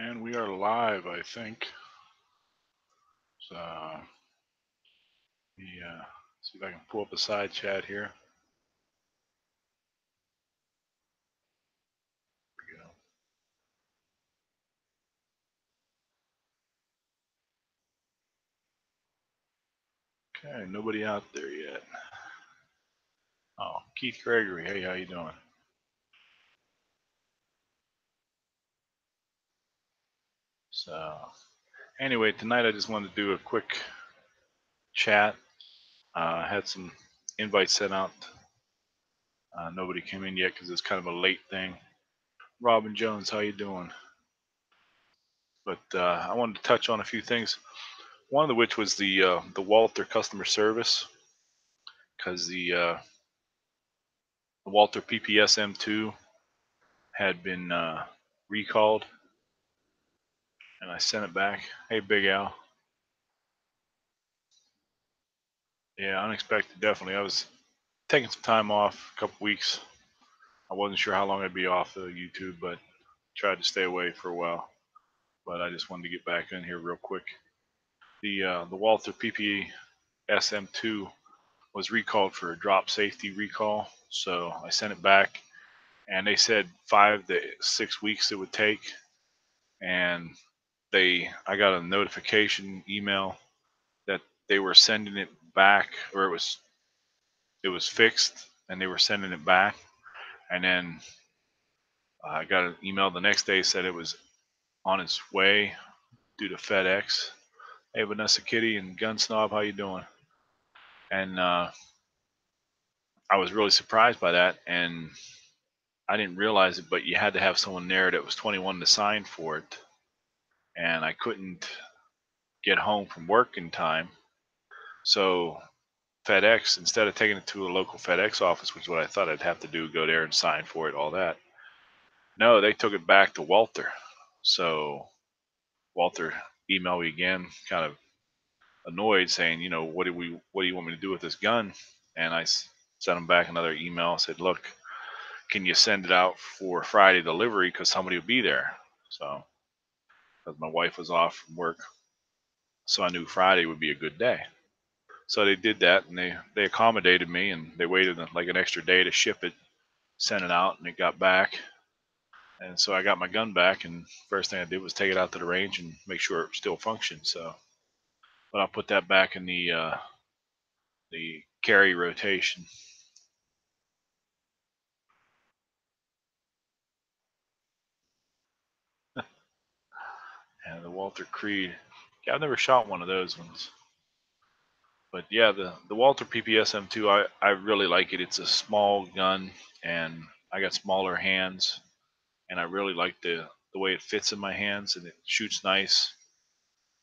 And we are live, I think. So, yeah, see if I can pull up a side chat here. There we go. Okay, nobody out there yet. Oh, Keith Gregory. Hey, how you doing? So, anyway, tonight I just wanted to do a quick chat. I had some invites sent out. Nobody came in yet because it's kind of a late thing. Robin Jones, how you doing? But I wanted to touch on a few things. One of which was the Walther customer service, because the Walther PPS M2 had been recalled, and I sent it back. Hey, Big Al. Yeah, unexpected, definitely. I was taking some time off, a couple weeks. I wasn't sure how long I'd be off of YouTube, but tried to stay away for a while. But I just wanted to get back in here real quick. The Walther PPE SM2 was recalled for a drop safety recall, so I sent it back, and they said 5 to 6 weeks it would take, and I got a notification email that they were sending it back, or it was fixed and they were sending it back. And then I got an email the next day said it was on its way due to FedEx. Hey, Vanessa Kitty and Gun Snob, how you doing? And I was really surprised by that, and I didn't realize it, but you had to have someone there that was 21 to sign for it, and I couldn't get home from work in time. So FedEx, instead of taking it to a local FedEx office, which is what I thought I'd have to do, go there and sign for it, all that. No, they took it back to Walther. So Walther emailed me again, kind of annoyed, saying, what do you want me to do with this gun? And I sent him back another email. Said, look, can you send it out for Friday delivery because somebody will be there? So, because my wife was off from work, so I knew Friday would be a good day. So they did that, and they accommodated me, and they waited like an extra day to ship it, sent it out, and it got back. And so I got my gun back, and first thing I did was take it out to the range and make sure it still functioned. So, but I'll put that back in the carry rotation. And the Walther Creed. Yeah, I've never shot one of those ones. But yeah, the Walther PPS M2, I really like it. It's a small gun, and I got smaller hands, and I really like the way it fits in my hands, and it shoots nice.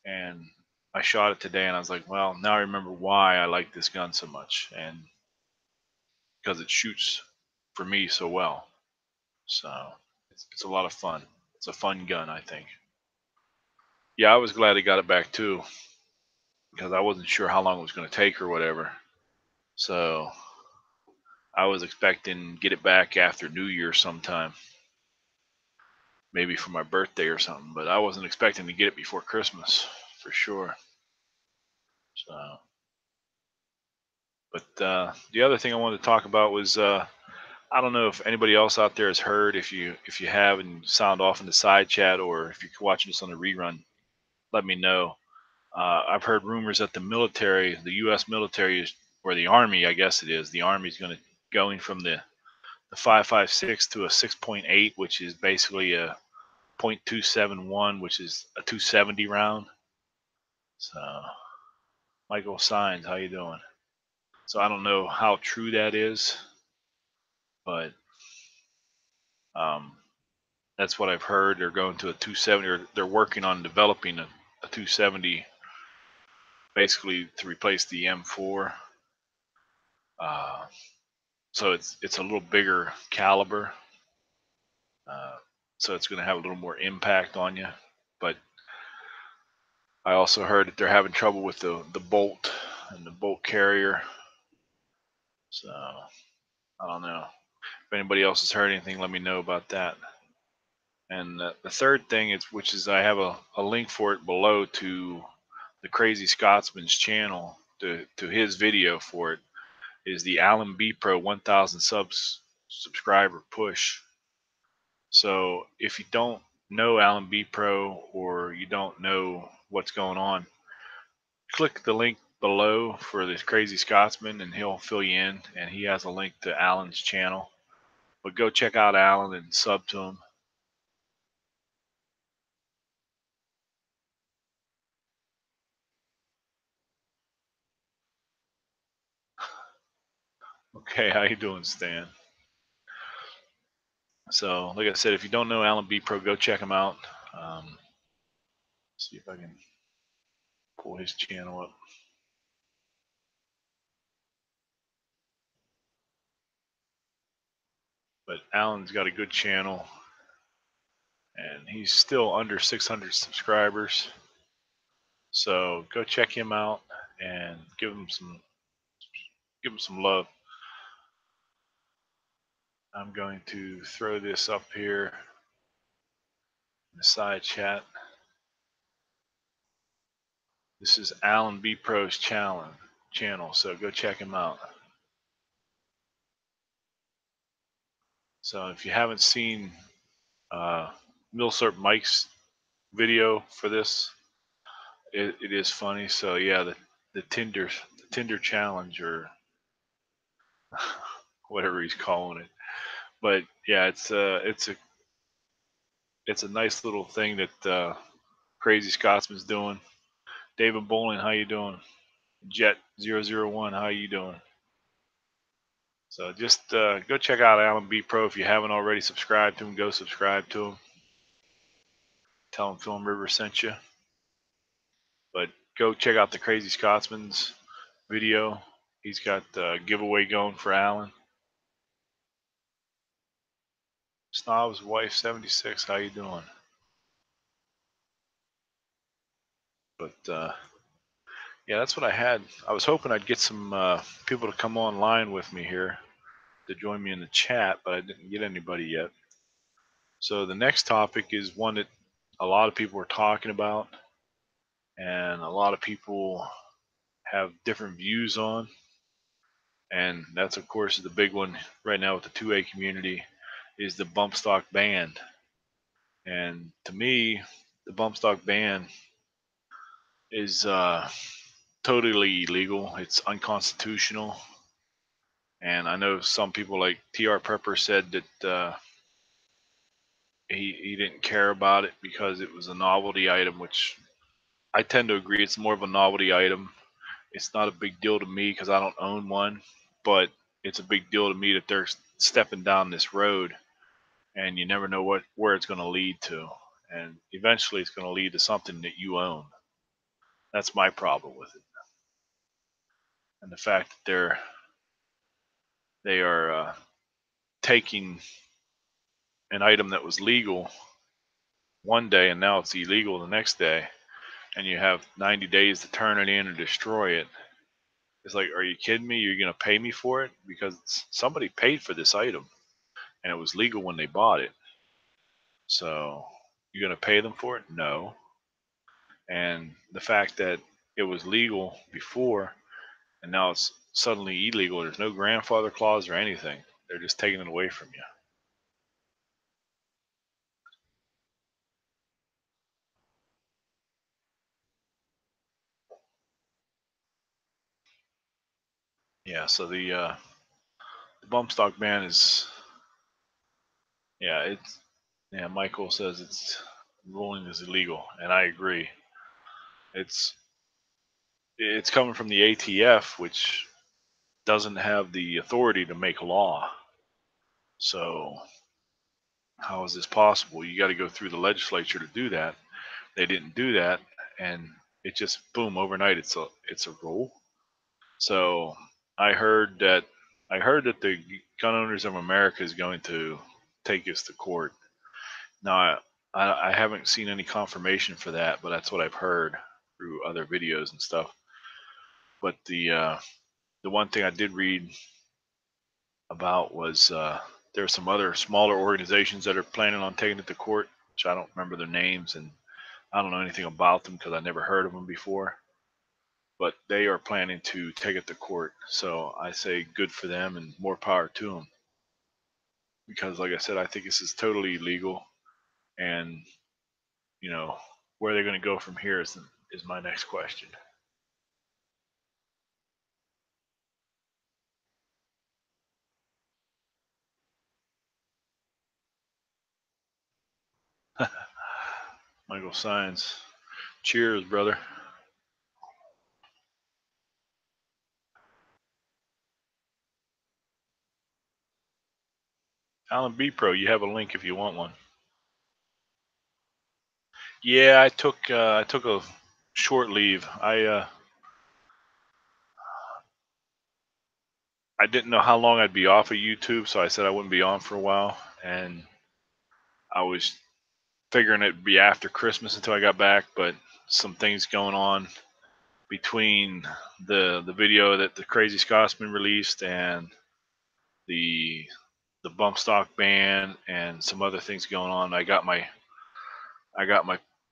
And I shot it today, and I was like, well, now I remember why I like this gun so much, and because it shoots for me so well. So it's a lot of fun. It's a fun gun, I think. Yeah, I was glad he got it back too, because I wasn't sure how long it was going to take or whatever. So I was expecting get it back after New Year sometime, maybe for my birthday or something. But I wasn't expecting to get it before Christmas for sure. So, but the other thing I wanted to talk about was I don't know if anybody else out there has heard. If you have and sound off in the side chat, or if you're watching this on the rerun, let me know. I've heard rumors that the military, the U.S. military, is, or the Army, I guess it is, the Army is going to going from the 5.56 to a 6.8, which is basically a .271, which is a 270 round. So, Michael Signs, how you doing? So I don't know how true that is, but um, that's what I've heard. They're going to a 270, or they're working on developing a 270, basically to replace the M4. Uh, so it's a little bigger caliber, uh, so it's going to have a little more impact on you. But I also heard that they're having trouble with the bolt and the bolt carrier. So I don't know. If anybody else has heard anything, let me know about that. And the third thing is, which is I have a link for it below to the Crazy Scotsman's channel, to his video for it, is the Alan BePro 1000 subscriber push. So if you don't know Alan BePro, or you don't know what's going on, click the link below for this Crazy Scotsman and he'll fill you in. And he has a link to Alan's channel. But go check out Alan and sub to him. Okay, how you doing, Stan? So, like I said, if you don't know Alan BePro, go check him out. See if I can pull his channel up. But Alan's got a good channel, and he's still under 600 subscribers. So go check him out and give him some love. I'm going to throw this up here in the side chat. This is Alan BePro's channel, so go check him out. So if you haven't seen Milsurp Mike's video for this, it is funny. So yeah, the Tinder challenge, or whatever he's calling it. But yeah, it's a nice little thing that Crazy Scotsman's doing. David Bowling, how you doing? Jet001, how you doing? So just go check out Alan BePro if you haven't already subscribed to him. Go subscribe to him. Tell him Film River sent you. But go check out the Crazy Scotsman's video. He's got the giveaway going for Alan. Snob's wife 76, how you doing? But yeah, that's what I had. I was hoping I'd get some people to come online with me here to join me in the chat, but I didn't get anybody yet. So the next topic is one that a lot of people are talking about, and a lot of people have different views on. And that's, of course, the big one right now with the 2A community, is the bump stock ban. And to me, the bump stock ban is totally illegal. It's unconstitutional. And I know some people like TR Prepper said that he didn't care about it because it was a novelty item, which I tend to agree. It's more of a novelty item. It's not a big deal to me because I don't own one, but it's a big deal to me that they're stepping down this road, and you never know where it's going to lead to, and eventually it's going to lead to something that you own. That's my problem with it, and the fact that they are taking an item that was legal one day and now it's illegal the next day, and you have 90 days to turn it in or destroy it. It's like, are you kidding me? You're going to pay me for it? Because somebody paid for this item and it was legal when they bought it. So you're going to pay them for it? No. And the fact that it was legal before and now it's suddenly illegal, there's no grandfather clause or anything. They're just taking it away from you. Yeah, so the bump stock ban is, it's, Michael says it's ruling is illegal, and I agree. It's it's coming from the ATF, which doesn't have the authority to make law. So how is this possible? You got to go through the legislature to do that. They didn't do that, and it just boom overnight. It's a rule. So I heard that the Gun Owners of America is going to take us to court. Now I haven't seen any confirmation for that, but that's what I've heard through other videos and stuff. But the one thing I did read about was there are some other smaller organizations that are planning on taking it to court. which I don't remember their names, and I don't know anything about them because I never heard of them before. But they are planning to take it to court. So I say good for them and more power to them. Because, like I said, I think this is totally illegal, and you know where they're going to go from here is my next question. Michael Science, cheers, brother. Alan BePro, you have a link if you want one. Yeah, I took a short leave. I didn't know how long I'd be off of YouTube, so I said I wouldn't be on for a while, and I was figuring it'd be after Christmas until I got back, but some things going on between the video that the Crazy Scotsman released and the the bump stock ban and some other things going on. I got my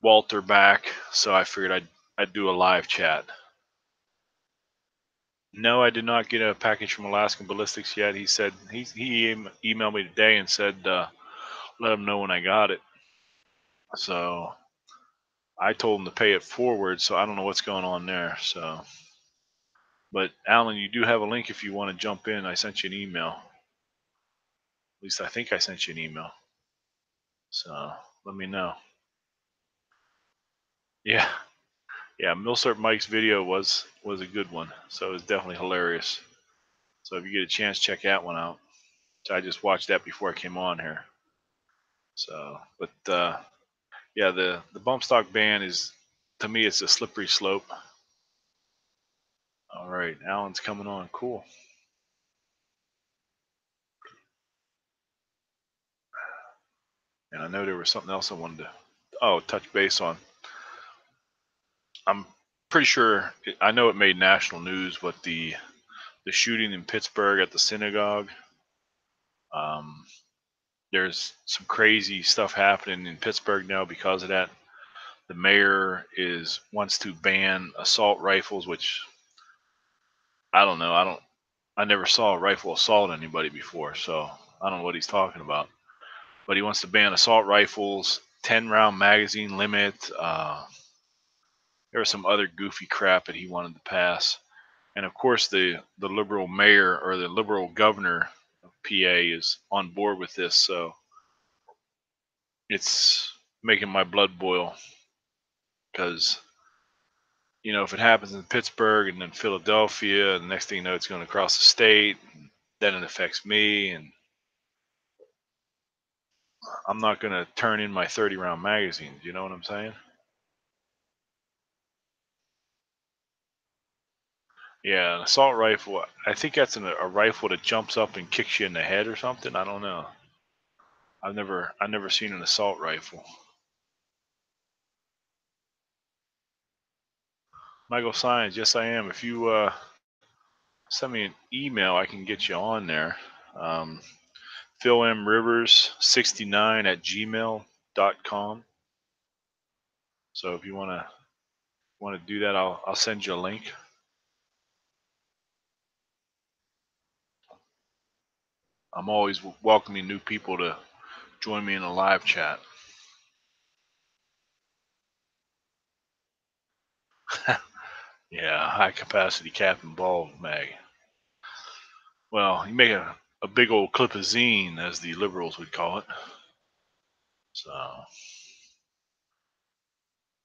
Walther back, so I figured I'd do a live chat. No, I did not get a package from Alaskan Ballistics yet. He said he emailed me today and said let him know when I got it. So I told him to pay it forward. So I don't know what's going on there. So, but Alan, you do have a link if you want to jump in. I sent you an email. At least I think I sent you an email. So let me know. Yeah, yeah. Milsert Mike's video was a good one. So it was definitely hilarious. So if you get a chance, check that one out. So I just watched that before I came on here. So, but yeah, the bump stock ban is, to me, it's a slippery slope. All right, Alan's coming on. Cool. And I know there was something else I wanted to touch base on. I'm pretty sure I know it made national news, but the shooting in Pittsburgh at the synagogue. Um, there's some crazy stuff happening in Pittsburgh now because of that. The mayor is wants to ban assault rifles, which I don't know. I never saw a rifle assault anybody before, so I don't know what he's talking about. But he wants to ban assault rifles, 10-round magazine limit. There was some other goofy crap that he wanted to pass, and of course the liberal mayor or the liberal governor of PA is on board with this. So it's making my blood boil because if it happens in Pittsburgh and then Philadelphia, and the next thing you know, it's going across the state. And then it affects me, and I'm not going to turn in my 30-round magazines. You know what I'm saying? Yeah, an assault rifle. I think that's a rifle that jumps up and kicks you in the head or something. I don't know. I've never seen an assault rifle. Michael Science, yes I am. If you send me an email, I can get you on there. Um, Phil M Rivers 69 at gmail.com. So if you want to do that, I'll send you a link. I'm always welcoming new people to join me in a live chat. Yeah, high capacity cap and ball mag. Well, you make a big old clip of zine, as the liberals would call it. So,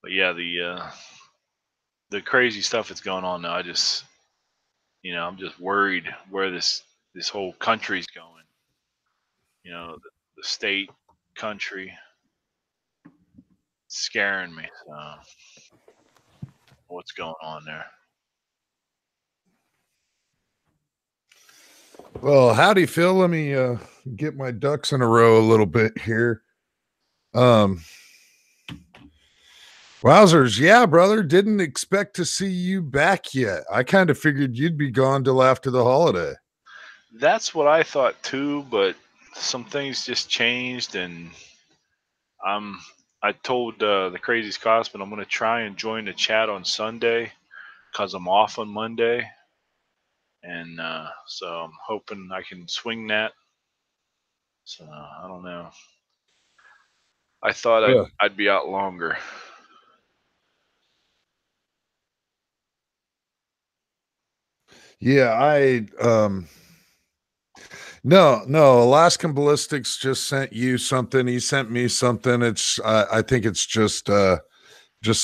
but yeah, the crazy stuff that's going on now. I'm just worried where this whole country's going. The state, country, scaring me. So, what's going on there? Well, howdy, Phil. Let me get my ducks in a row a little bit here. Wowzers, yeah, brother. Didn't expect to see you back yet. I kind of figured you'd be gone till after the holiday. That's what I thought too, but some things just changed, and I'm. I told the Crazy Scotsman I'm going to try and join the chat on Sunday because I'm off on Monday, and so I'm hoping I can swing that. So I don't know. I thought I'd be out longer. Yeah, no, Alaskan Ballistics just sent you something. He sent me something. It's I think it's just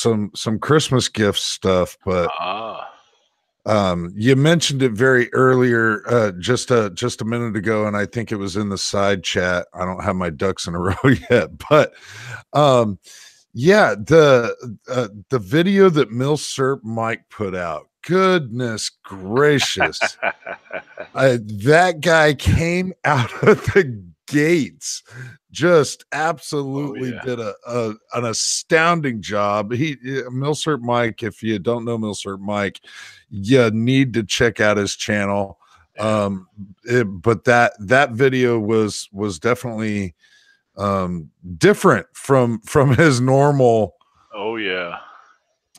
some Christmas gift stuff, but Ah, you mentioned it very earlier, just a minute ago, and I think it was in the side chat. I don't have my ducks in a row yet, but um, yeah, the video that Milsurp Mike put out. Goodness gracious. That guy came out of the gates, just oh absolutely yeah, did an astounding job. Milsert Mike, if you don't know Milsert Mike, you need to check out his channel. yeah. But that video was definitely different from Oh yeah,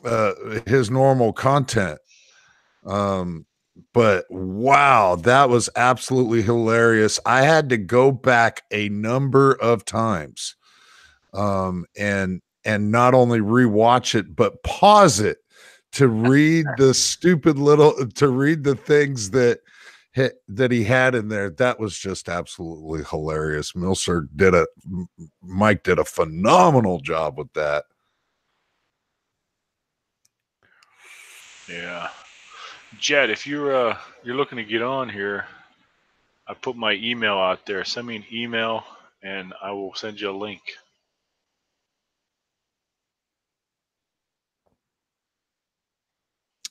uh his normal content. Um, but wow, that was absolutely hilarious. I had to go back a number of times, and not only rewatch it, but pause it to read the stupid little to read the things that he had in there. That was just absolutely hilarious. Mike did a phenomenal job with that. yeah. Jed, if you're looking to get on here, I put my email out there. Send me an email, and I will send you a link.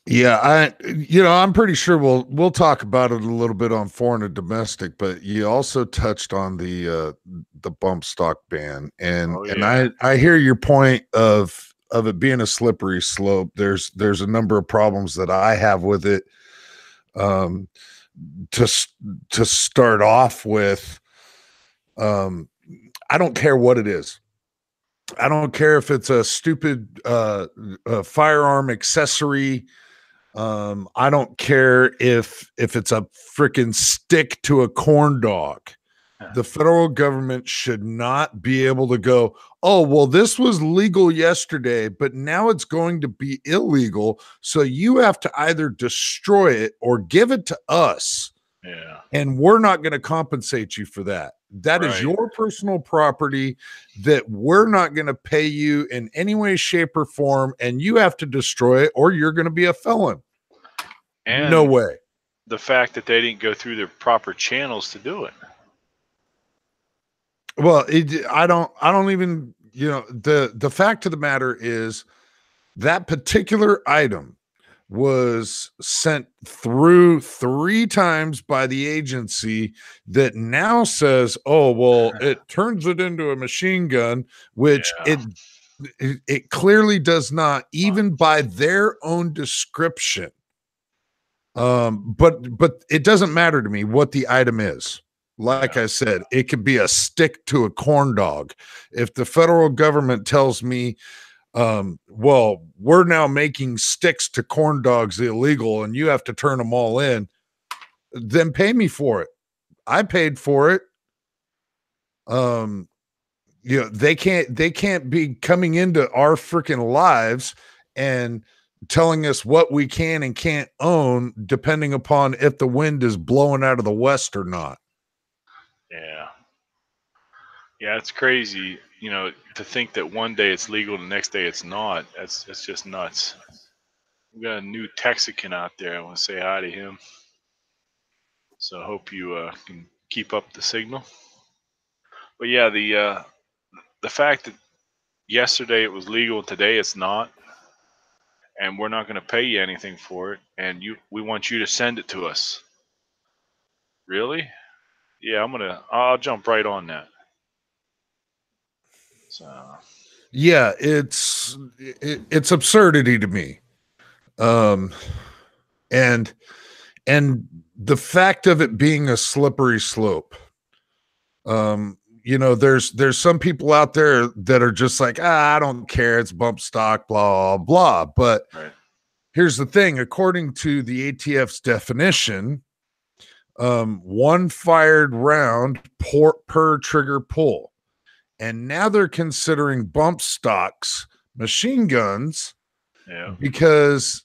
Yeah, I'm pretty sure we'll talk about it a little bit on foreign and domestic, but you also touched on the bump stock ban, and Oh and yeah, I hear your point of it being a slippery slope. There's a number of problems that I have with it. Um, to to start off with, um, I don't care what it is. I don't care if it's a stupid firearm accessory. I don't care if it's a freaking stick to a corn dog. The federal government should not be able to go, oh, well, this was legal yesterday, but now it's going to be illegal. So you have to either destroy it or give it to us, yeah. and we're not going to compensate you for that. That is Right. your personal property that we're not going to pay you in any way, shape, or form, and you have to destroy it or you're going to be a felon. No And way. the fact that they didn't go through the proper channels to do it. Well, I don't even, the fact of the matter is that particular item was sent through 3 times by the agency that now says, oh, well, it turns it into a machine gun, which Yeah. it clearly does not, even by their own description. But it doesn't matter to me what the item is. Like Yeah. I said, it could be a stick to a corn dog. If the federal government tells me, well, we're now making sticks to corn dogs illegal and you have to turn them all in, then pay me for it. I paid for it. Um, they can't be coming into our freaking lives and telling us what we can and can't own depending upon if the wind is blowing out of the west or not. Yeah. Yeah, it's crazy, to think that one day it's legal, the next day it's not. That's just nuts. We got a new Texican out there. I want to say hi to him. So I hope you can keep up the signal. But yeah, the fact that yesterday it was legal, today it's not, and we're not going to pay you anything for it, and we want you to send it to us. Really? Yeah, I'll jump right on that. So Yeah, it's absurdity to me. Um, and and the fact of it being a slippery slope. there's some people out there that are just like, I don't care, it's bump stock, blah blah. But Right. here's the thing: according to the ATF's definition, one fired round per trigger pull, and now they're considering bump stocks machine guns Yeah. because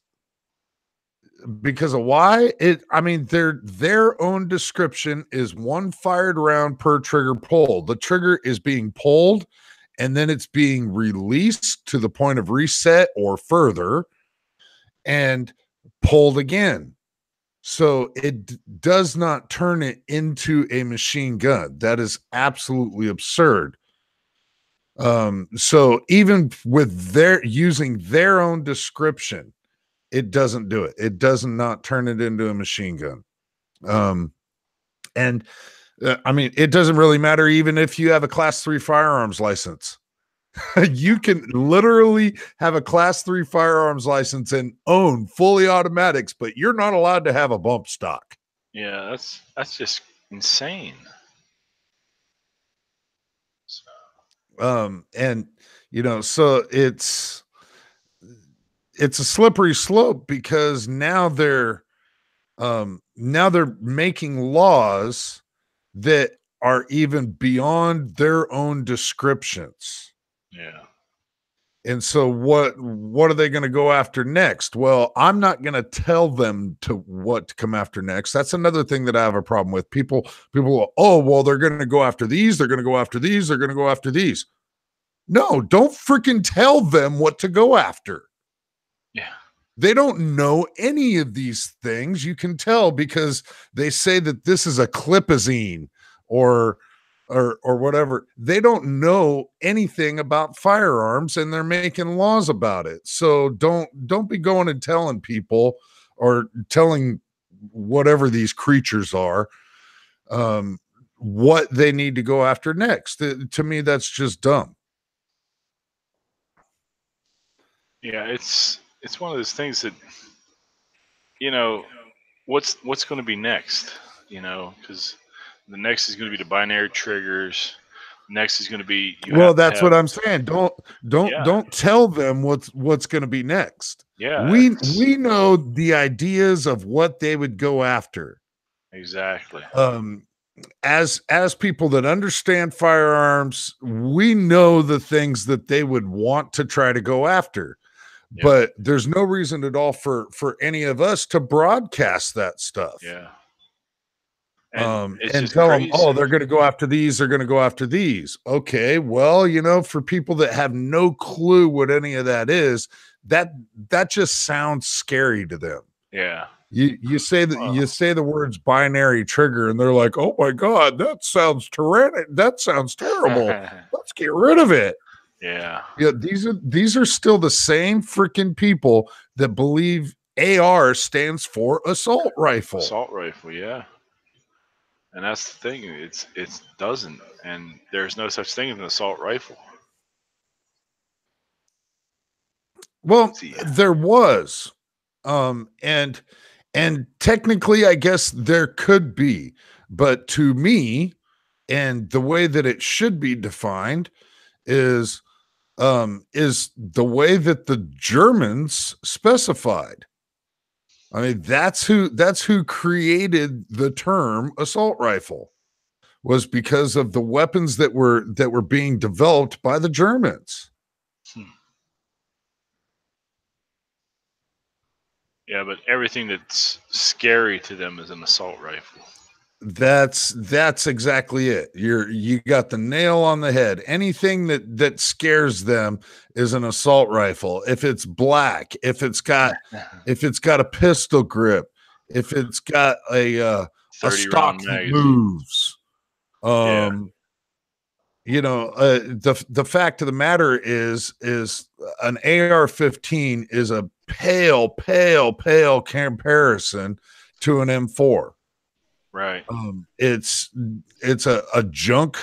of why it I mean their own description is one fired round per trigger pull. The trigger is being pulled and then it's being released to the point of reset or further and pulled again. So it does not turn it into a machine gun. That is absolutely absurd. So even with their using their own description, it doesn't do it. It does not turn it into a machine gun. And I mean, it doesn't really matter even if you have a class 3 firearms license. You can literally have a class 3 firearms license and own fully automatics, but you're not allowed to have a bump stock. Yeah, that's just insane. And so it's a slippery slope because now they're making laws that are even beyond their own descriptions. Yeah. And so what are they going to go after next? Well, I'm not going to tell them to what to come after next. That's another thing that I have a problem with. People, oh, well, they're going to go after these, they're going to go after these, they're going to go after these. No, don't freaking tell them what to go after. Yeah. They don't know any of these things. You can tell because they say that this is a clipazine or whatever. They don't know anything about firearms and they're making laws about it. So don't be going and telling people or telling whatever these creatures are what they need to go after next. To me, that's just dumb. Yeah, it's one of those things that you know what's going to be next, because the next is going to be the binary triggers. Next is going to be you Well, have to that's have. what I'm saying. Yeah. Don't tell them what's going to be next. Yeah, We know the ideas of what they would go after. exactly. Um as people that understand firearms, we know the things that they would want to try to go after. Yep. But there's no reason at all for any of us to broadcast that stuff. Yeah. And it's And just tell them, oh, crazy. they're going to go after these, they're going to go after these. Okay, well, for people that have no clue what any of that is, that just sounds scary to them. Yeah. You say that Well, you say the words binary trigger, and they're like, oh my god, that sounds tyrannic. That sounds terrible. Let's get rid of it. yeah. Yeah, these are still the same freaking people that believe AR stands for assault rifle. Assault rifle, yeah. And that's the thing. It doesn't, and there's no such thing as an assault rifle. Well, See. there was. And technically I guess there could be, but to me, and the way that it should be defined is the way that the Germans specified. I mean, that's who created the term assault rifle, was because of the weapons that were being developed by the Germans. Hmm. Yeah, but everything that's scary to them is an assault rifle. That's exactly it. You got the nail on the head. Anything that scares them is an assault rifle. If it's black, if it's got a pistol grip, if it's got a 30 round stock that magazine. moves. Yeah. The fact of the matter is an AR-15 is a pale comparison to an M4. Right. It's a junk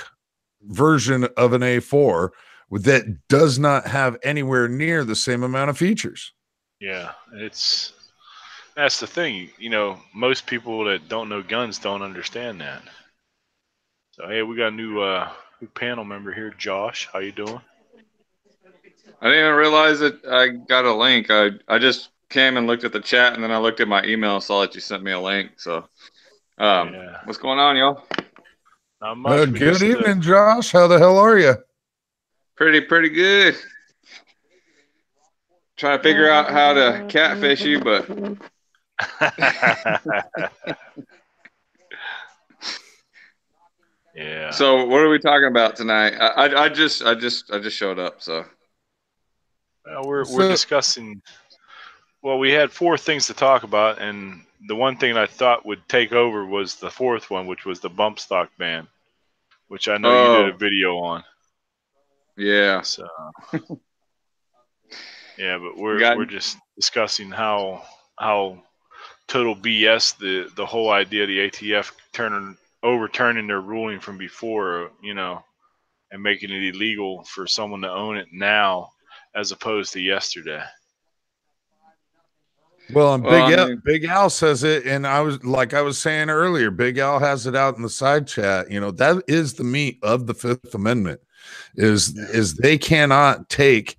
version of an A4 that does not have anywhere near the same amount of features. Yeah. That's the thing. Most people that don't know guns don't understand that. So hey, we got a new panel member here, Josh. How you doing? I didn't even realize that I got a link. I just came and looked at the chat, and then I looked at my email and saw that you sent me a link. So, Yeah, what's going on, y'all? not much. We Good just evening, Josh. How the hell are you? Pretty good. Trying to figure out how to catfish you, but yeah. so what are we talking about tonight? I just showed up. So, We're So, discussing. Well, we had four things to talk about, and the one thing I thought would take over was the fourth one, which was the bump stock ban, which I know you did a oh video on. yeah, So yeah, but we we're got we're just discussing how total BS the whole idea of the ATF turning overturning their ruling from before, and making it illegal for someone to own it now as opposed to yesterday. well, and well. I mean, Big Al says it, and I was saying earlier, Big Al has it out in the side chat. That is the meat of the Fifth Amendment. Is they cannot take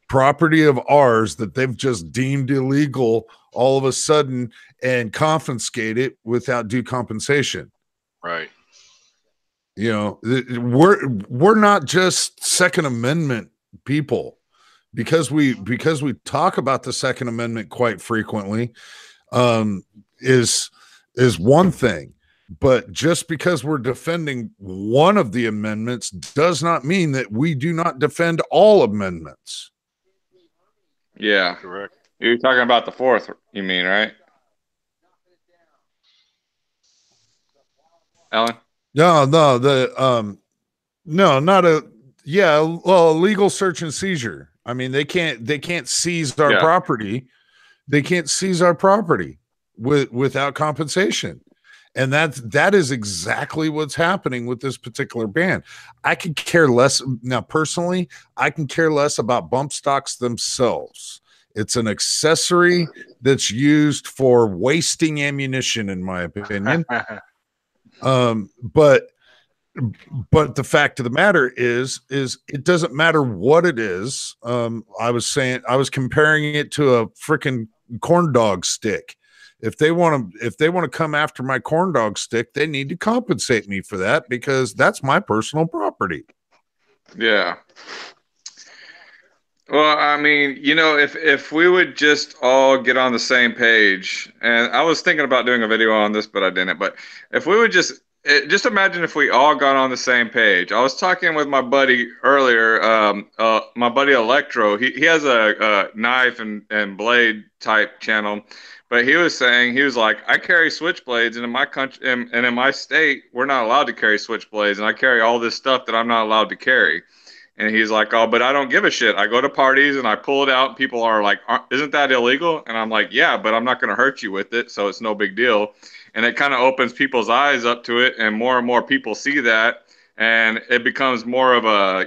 property of ours that they've just deemed illegal all of a sudden and confiscate it without due compensation. Right. We're not just Second Amendment people because we talk about the Second Amendment quite frequently. um is is one thing, but just because we're defending one of the amendments does not mean that we do not defend all amendments. yeah, Correct. you're talking about the fourth. You mean, right, Alan? No, not a yeah, well, legal search and seizure. I mean, they can't seize our Yeah, property. They can't seize our property without compensation. And that is exactly what's happening with this particular ban. I could care less now personally, I can care less about bump stocks themselves. It's an accessory that's used for wasting ammunition, in my opinion. Um, but but the fact of the matter is it doesn't matter what it is. I was comparing it to a freaking corn dog stick. If they want to come after my corn dog stick, they need to compensate me for that because that's my personal property. yeah. Well, I mean, if we would just all get on the same page, and I was thinking about doing a video on this, but I didn't. But if we would just imagine if we all got on the same page. I was talking with my buddy earlier, my buddy Electro. He has a knife and blade type channel, but he was saying he was like, I carry switchblades, and in my country and in my state, we're not allowed to carry switchblades, and I carry all this stuff that I'm not allowed to carry. And he's like, oh, but I don't give a shit. I go to parties and I pull it out. And people are like, isn't that illegal? And I'm like, yeah, but I'm not going to hurt you with it. So it's no big deal. And it kind of opens people's eyes up to it. And more people see that. And it becomes more of a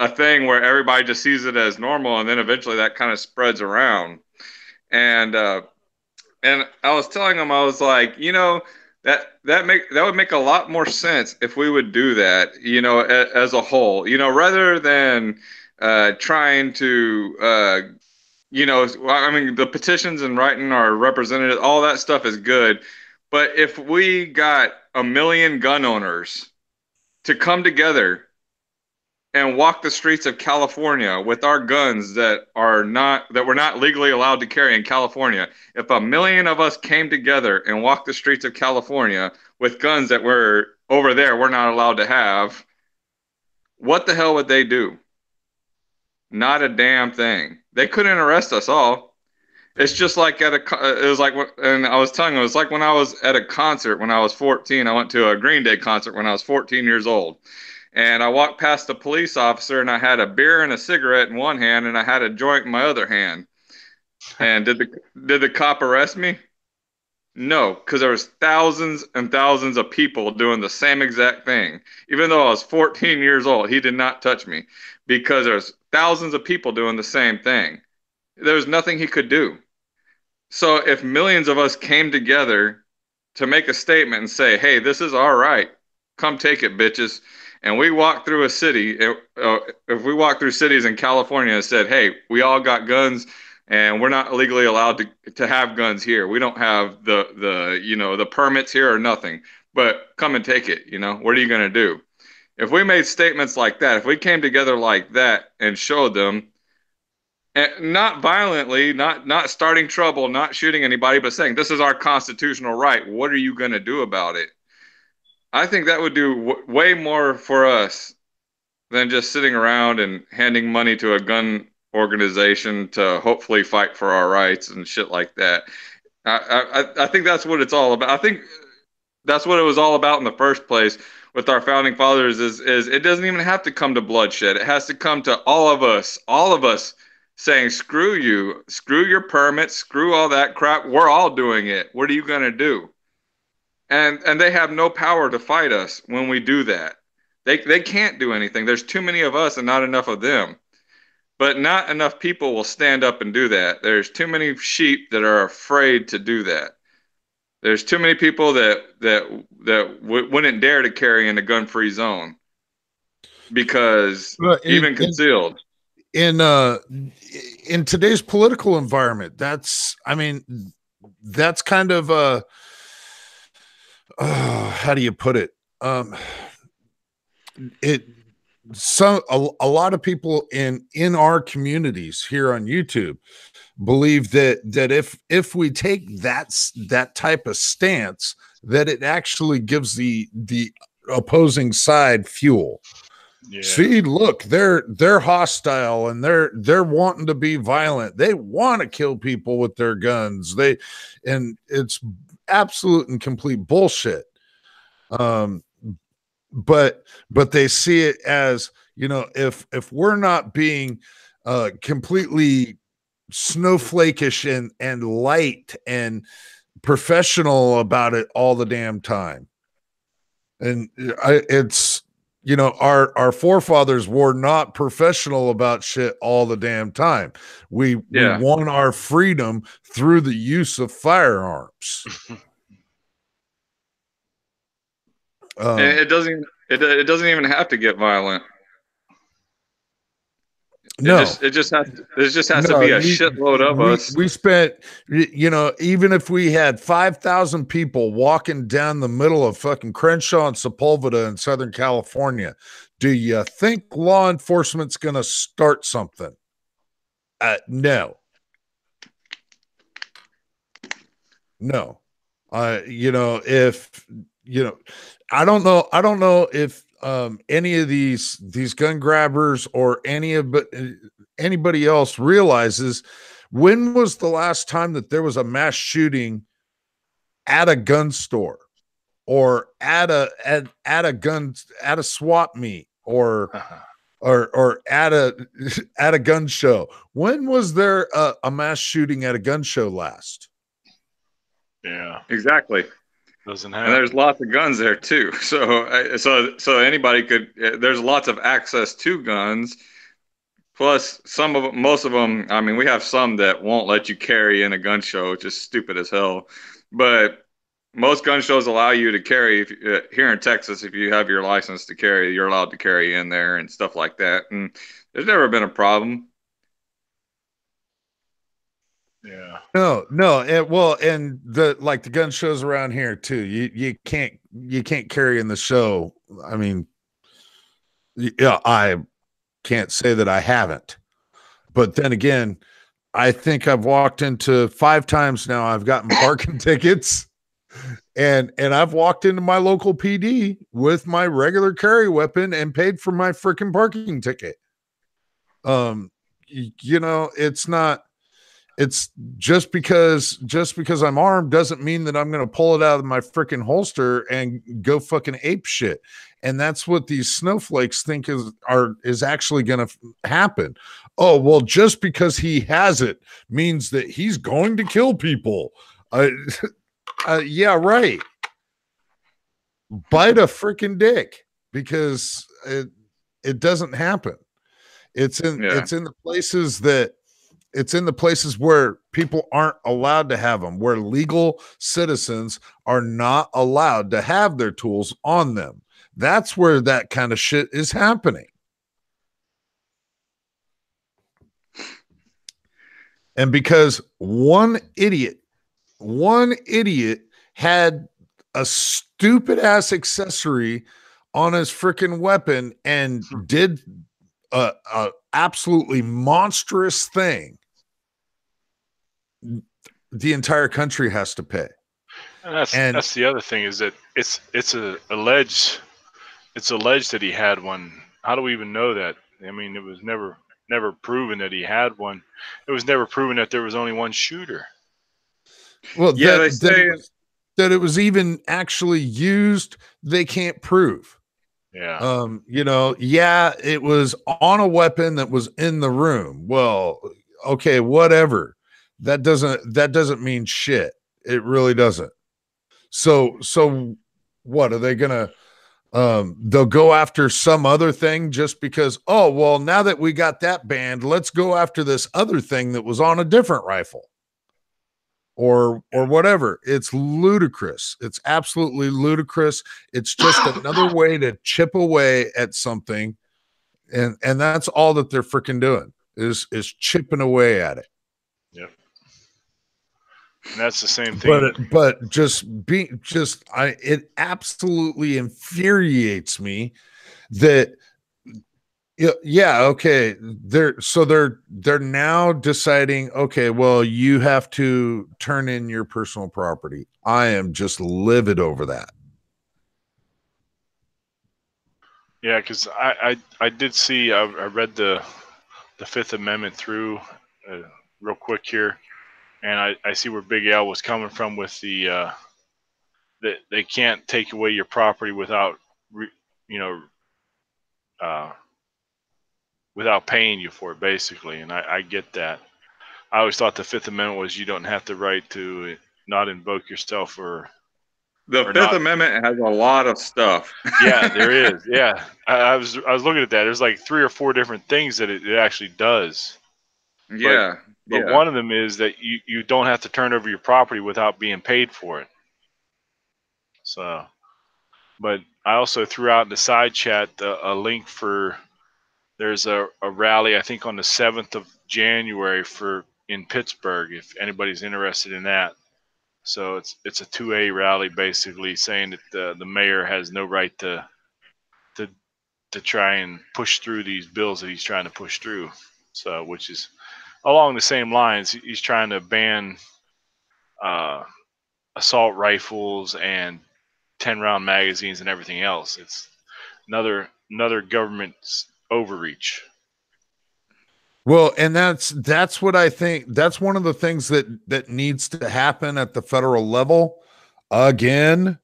thing where everybody just sees it as normal. And then eventually that kind of spreads around. And, uh, and I was telling him, I was like, that would make a lot more sense if we would do that, as a whole, rather than trying to, I mean, the petitions and writing our representatives, all that stuff is good, but if we got a million gun owners to come together and walk the streets of California with our guns that we're not legally allowed to carry in California. If a million of us came together and walked the streets of California with guns that we're not allowed to have, what the hell would they do? Not a damn thing. They couldn't arrest us all. It's just like it was like, and I was telling you, it was like when I was at a concert when I was 14. I went to a Green Day concert when I was 14 years old. And I walked past a police officer and I had a beer and a cigarette in one hand and I had a joint in my other hand. And did the cop arrest me? No, because there was thousands and thousands of people doing the same exact thing. Even though I was 14 years old, he did not touch me because there's thousands of people doing the same thing. There was nothing he could do. So if millions of us came together to make a statement and say, hey, this is our right, come take it, bitches. And we walk through a city, if we walk through cities in California and said, hey, we all got guns and we're not legally allowed to have guns here. We don't have the permits here or nothing, but come and take it. What are you going to do? If we made statements like that, if we came together like that and showed them, and not violently, not starting trouble, not shooting anybody, but saying this is our constitutional right. What are you going to do about it? I think that would do way more for us than just sitting around and handing money to a gun organization to hopefully fight for our rights and shit like that. I think that's what it's all about. I think that's what it was all about in the first place with our founding fathers is it doesn't even have to come to bloodshed. It has to come to all of us saying, screw you, screw your permits, screw all that crap. We're all doing it. What are you going to do? And they have no power to fight us when we do that. They can't do anything. There's too many of us and not enough of them. But not enough people will stand up and do that. There's too many sheep that are afraid to do that. There's too many people that wouldn't dare to carry in a gun-free zone because even concealed. In today's political environment, that's kind of how do you put it? A lot of people in our communities here on YouTube believe that if we take that type of stance, that it actually gives the opposing side fuel. Yeah. See, look, they're hostile and they're wanting to be violent. They want to kill people with their guns. And it's absolute and complete bullshit. But they see it as, if we're not being completely snowflakish and light and professional about it all the damn time. And it's, our forefathers were not professional about shit all the damn time. We won our freedom through the use of firearms. And it doesn't even have to get violent. No, it just has to be a shitload of us. We spent, even if we had 5,000 people walking down the middle of fucking Crenshaw and Sepulveda in Southern California, do you think law enforcement's going to start something? No. If I don't know if any of these gun grabbers or anybody else realizes when was the last time that there was a mass shooting at a gun store or at a swap meet or at a gun show. When was there a mass shooting at a gun show last? Yeah, exactly. Doesn't happen. And there's lots of guns there too. So anybody could. There's lots of access to guns. Plus, most of them. I mean, we have some that won't let you carry in a gun show, which is stupid as hell. But most gun shows allow you to carry. Here in Texas, if you have your license to carry, you're allowed to carry in there and stuff like that. And there's never been a problem. Yeah. No. And the gun shows around here too. You can't carry in the show. I mean, yeah, I can't say that I haven't, but then again, I think I've walked into 5 times now. I've gotten parking tickets, and I've walked into my local PD with my regular carry weapon and paid for my freaking parking ticket. It's not. It's just because I'm armed doesn't mean that I'm going to pull it out of my freaking holster and go fucking ape shit. And that's what these snowflakes think is actually going to happen. Oh, well, just because he has it means that he's going to kill people. Yeah, right. Bite a freaking dick, because it doesn't happen. It's in the places that It's in the places where people aren't allowed to have them, where legal citizens are not allowed to have their tools on them. That's where that kind of shit is happening. And because one idiot had a stupid ass accessory on his freaking weapon and did a absolutely monstrous thing, the entire country has to pay. And And that's the other thing, is that it's alleged that he had one. How do we even know that? I mean, it was never proven that he had one. It was never proven that there was only one shooter. well, Yeah, they say that it was even actually used, they can't prove. Yeah. You know, yeah, it was on a weapon that was in the room. Well, okay, whatever. That doesn't mean shit. It really doesn't. So what are they gonna they'll go after some other thing just because, oh well, now that we got that banned, let's go after this other thing that was on a different rifle or whatever. It's ludicrous. It's absolutely ludicrous. It's just another way to chip away at something, and that's all that they're freaking doing is chipping away at it. Yep. And that's the same thing. But it absolutely infuriates me that yeah, okay, they're now deciding, okay, well, you have to turn in your personal property. I am just livid over that. Yeah, because I did see, I read the Fifth Amendment through real quick here, and I see where Big Al was coming from with the that they can't take away your property without you know uh, without paying you for it, basically. And I get that. I always thought the Fifth Amendment was you don't have the right to not invoke yourself the or Fifth not. Amendment has a lot of stuff. Yeah, there is. Yeah, I was looking at that. There's like 3 or 4 different things that it actually does. But Yeah, but yeah. one of them is that you don't have to turn over your property without being paid for it. So, but I also threw out in the side chat a link for, there's a rally, I think on the 7th of January for in Pittsburgh, if anybody's interested in that. So it's a 2A rally, basically saying that the mayor has no right to to try and push through these bills that he's trying to push through. So, which is along the same lines, he's trying to ban uh, assault rifles and 10-round magazines and everything else. It's another government's overreach. Well, and that's what I think. That's one of the things that needs to happen at the federal level again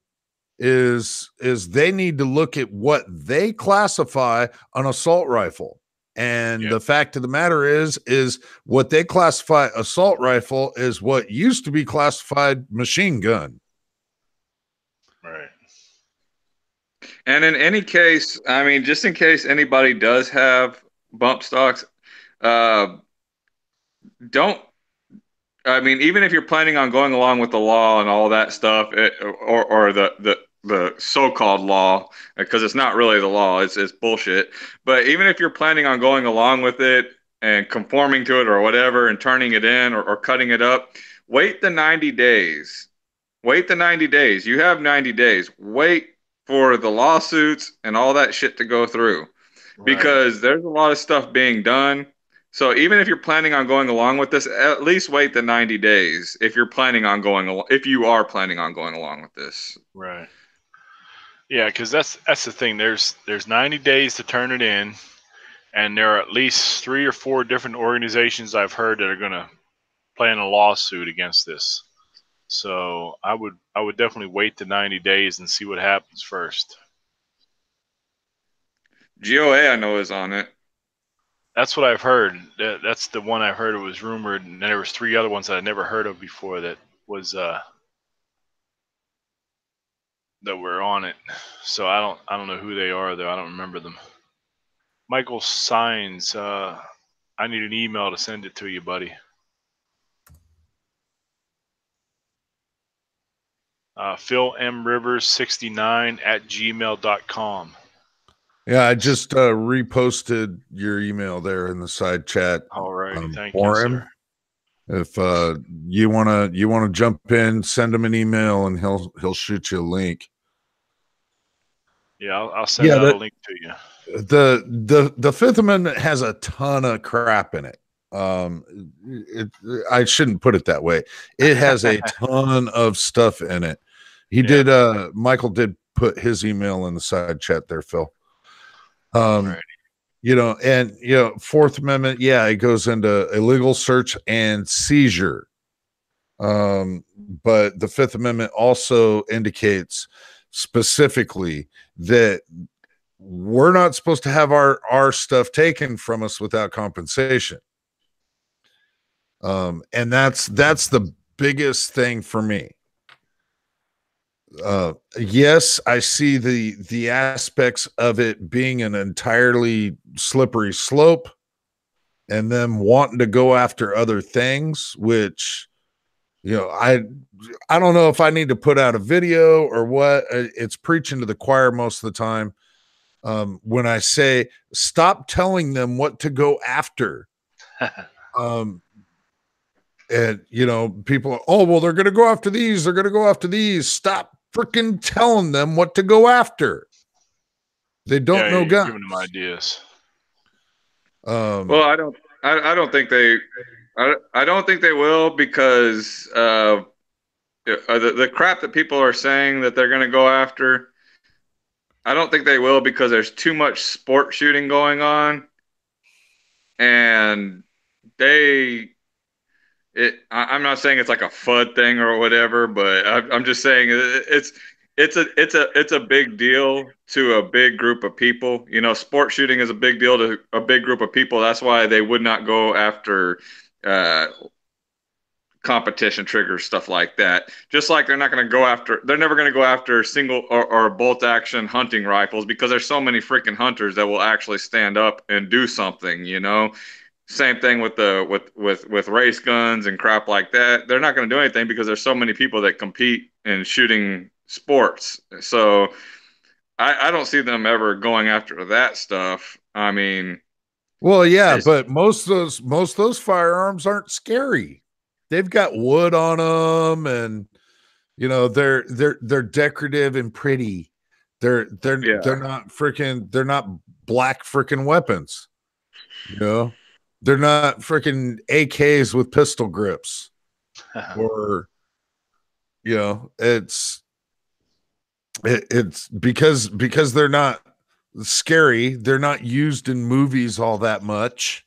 is they need to look at what they classify an assault rifle. And Yeah, the fact of the matter is what they classify assault rifle is what used to be classified machine gun. right. And in any case, I mean, just in case anybody does have bump stocks, uh, don't. I mean, even if you're planning on going along with the law and all that stuff, or the so-called law, because it's not really the law, it's bullshit. But even if you're planning on going along with it and conforming to it or whatever, and turning it in or cutting it up, wait the 90 days. Wait the 90 days. You have 90 days. Wait for the lawsuits and all that shit to go through, Right. because there's a lot of stuff being done. So even if you're planning on going along with this, at least wait the 90 days if you're planning on going along, if you are planning on going along with this. Right. Yeah, because that's the thing. There's 90 days to turn it in, and there are at least 3 or 4 different organizations I've heard that are going to plan a lawsuit against this. So I would definitely wait the 90 days and see what happens first. GOA, I know, is on it. That's what I've heard. That's the one I've heard. It was rumored, and then there was 3 other ones that I never heard of before that was that were on it. So I don't know who they are though. I don't remember them. Michael Signs. I need an email to send it to you, buddy. PhilMRivers69@gmail.com. Yeah, I just reposted your email there in the side chat Alrighty, thank you, for sir. him. If you wanna jump in, send him an email and he'll shoot you a link. Yeah, I'll send Yeah, out a link to you. the Fifth Amendment has a ton of crap in it. I shouldn't put it that way. It has a ton of stuff in it. He did Michael did put his email in the side chat there, Phil. Right. And Fourth Amendment, yeah, it goes into illegal search and seizure. But the Fifth Amendment also indicates specifically that we're not supposed to have our stuff taken from us without compensation. And that's the biggest thing for me. Yes, I see the aspects of it being an entirely slippery slope and them wanting to go after other things, which I don't know if I need to put out a video or what. It's preaching to the choir most of the time. When I say stop telling them what to go after. And people, oh well, they're gonna go after these, they're gonna go after these. Stop freaking telling them what to go after. They don't know guns. Giving them ideas. Well, I don't think they will, because the crap that people are saying that they're going to go after, I don't think they will, because there's too much sport shooting going on, and I'm not saying it's like a FUD thing or whatever, but I'm just saying it's a big deal to a big group of people. Sport shooting is a big deal to a big group of people. That's why they would not go after competition triggers, stuff like that. Just like they're never going to go after single or bolt action hunting rifles, because there's so many freaking hunters that will actually stand up and do something. Same thing with race guns and crap like that. They're not going to do anything because there's so many people that compete in shooting sports. So I don't see them ever going after that stuff. I mean, well, yeah, but most of those firearms aren't scary. They've got wood on them, and they're decorative and pretty. They're not black freaking weapons. They're not freaking AKs with pistol grips. Or it's because they're not scary, they're not used in movies all that much.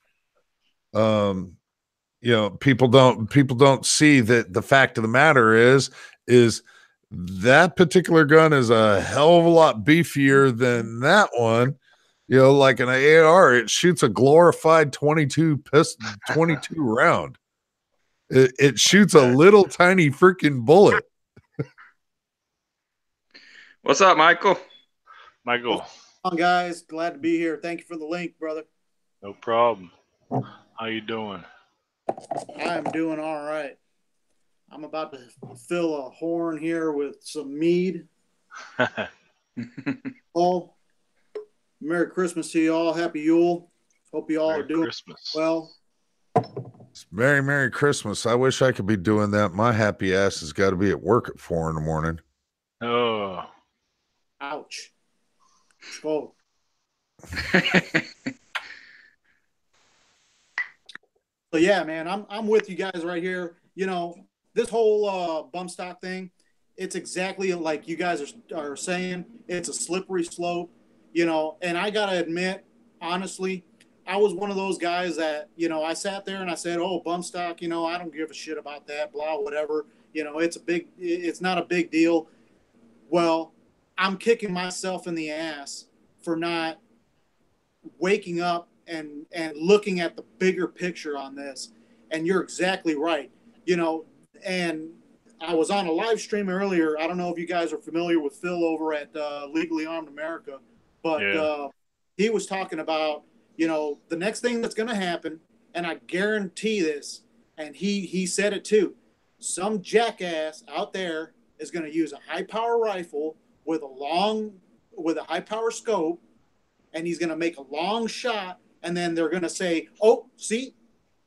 People don't see that the fact of the matter is that particular gun is a hell of a lot beefier than that one. Like an AR, it shoots a glorified 22 round. It shoots a little tiny freaking bullet. What's up, Michael? Michael. What's on, guys? Glad to be here. Thank you for the link, brother. No problem. How you doing? I'm doing all right. I'm about to fill a horn here with some mead. All Merry Christmas to you all. Happy Yule. Hope you all are doing well. Merry Christmas. I wish I could be doing that. My happy ass has got to be at work at 4 a.m. Oh. Ouch. Oh. So yeah, man, I'm with you guys right here. This whole bump stock thing, it's exactly like you guys are saying. It's a slippery slope, and I gotta admit, honestly, I was one of those guys that, I sat there and I said, oh, bump stock, I don't give a shit about that, blah, whatever. It's not a big deal. Well, I'm kicking myself in the ass for not waking up and looking at the bigger picture on this. And you're exactly right. And I was on a live stream earlier. I don't know if you guys are familiar with Phil over at Legally Armed America, but he was talking about, the next thing that's going to happen and I guarantee this, and he said it too. Some jackass out there is going to use a high power rifle with a high power scope, and he's going to make a long shot, and then they're going to say, "Oh, see,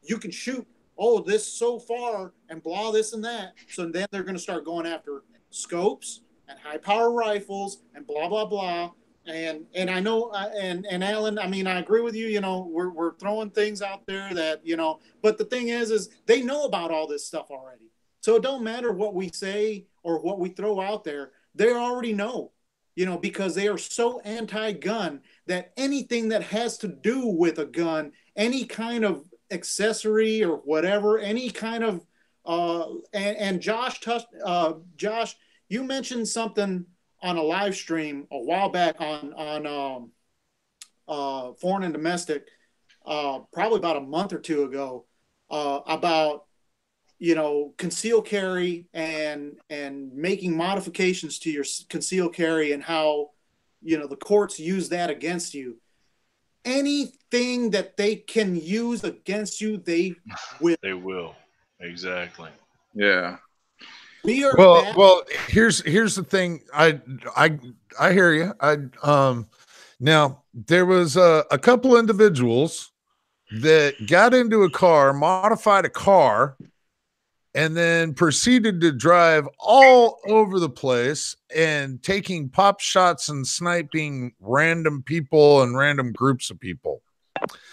you can shoot. Oh, this so far, and blah this and that." So then they're going to start going after scopes and high power rifles and blah blah blah. And I know and Alan, I mean, I agree with you. You know, we're throwing things out there that, you know, but the thing is they know about all this stuff already. So it don't matter what we say or what we throw out there. They already know, you know, because they are so anti-gun that anything that has to do with a gun, any kind of accessory or whatever, any kind of and Josh, you mentioned something on a live stream a while back on foreign and domestic, probably about a month or two ago, about, you know, conceal carry and making modifications to your conceal carry and how, you know, the courts use that against you. Anything that they can use against you, they will. They will. Exactly. Yeah. We are Well, that. well, here's the thing. I hear you. Now there was a couple individuals that got into a car, modified a car, and then proceeded to drive all over the place and taking pop shots and sniping random people and random groups of people.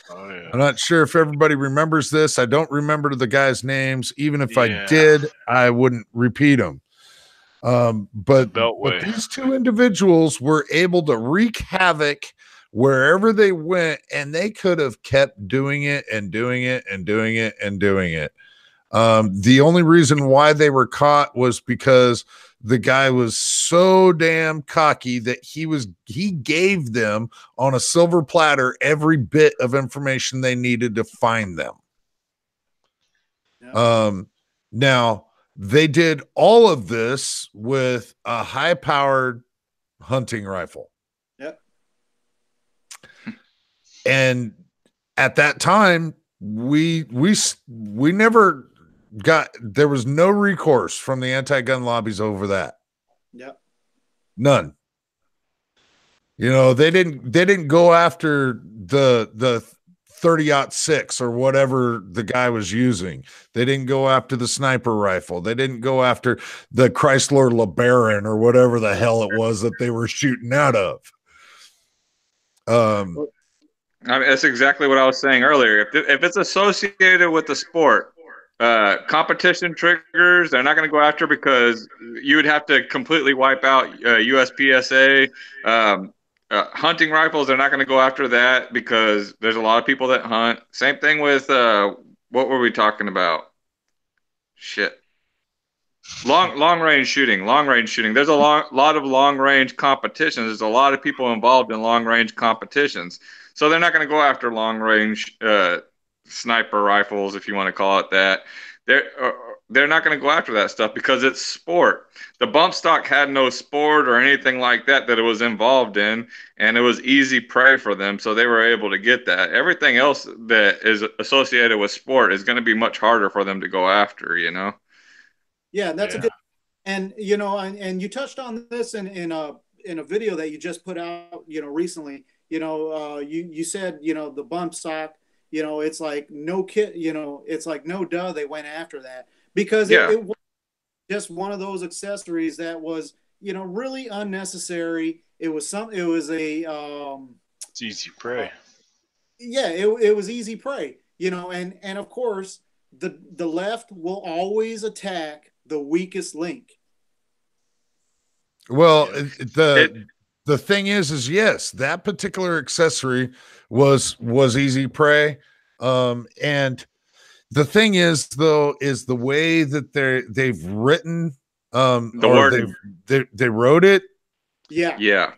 Oh yeah. I'm not sure if everybody remembers this. I don't remember the guys' names. Even if I Yeah. did, I wouldn't repeat them. But Beltway. these two individuals were able to wreak havoc wherever they went, and they could have kept doing it and doing it and doing it and doing it. The only reason why they were caught was because the guy was so damn cocky that he gave them on a silver platter every bit of information they needed to find them. Yeah. Now they did all of this with a high-powered hunting rifle. Yep. And at that time, we never got, there was no recourse from the anti-gun lobbies over that. Yep. None. You know, they didn't go after the 30-06 or whatever the guy was using. They didn't go after the sniper rifle. They didn't go after the Chrysler LeBaron or whatever the hell it was that they were shooting out of. I mean, that's exactly what I was saying earlier. If it's associated with the sport, competition triggers, they're not going to go after, because you would have to completely wipe out USPSA. Hunting rifles, they're not going to go after that because there's a lot of people that hunt. Same thing with what were we talking about? Shit. Long range shooting. There's a lot of long range competitions. There's a lot of people involved in long range competitions. So they're not going to go after long range sniper rifles, if you want to call it that. They're not going to go after that stuff because it's sport. The bump stock had no sport or anything like that it was involved in, and it was easy prey for them, so they were able to get that. Everything else that is associated with sport is going to be much harder for them to go after, you know? Yeah, that's a good. And you know, and you touched on this in a video that you just put out, you know, recently. You know, you said, you know, the bump stock, you know, it's like no kid, you know, it's like no duh, they went after that because it was just one of those accessories that was, you know, really unnecessary. It was it's easy prey. It was easy prey, you know, and of course the left will always attack the weakest link. Well, the thing is yes, that particular accessory was easy prey. And the thing is, though, is the way that they've written they wrote it. Yeah.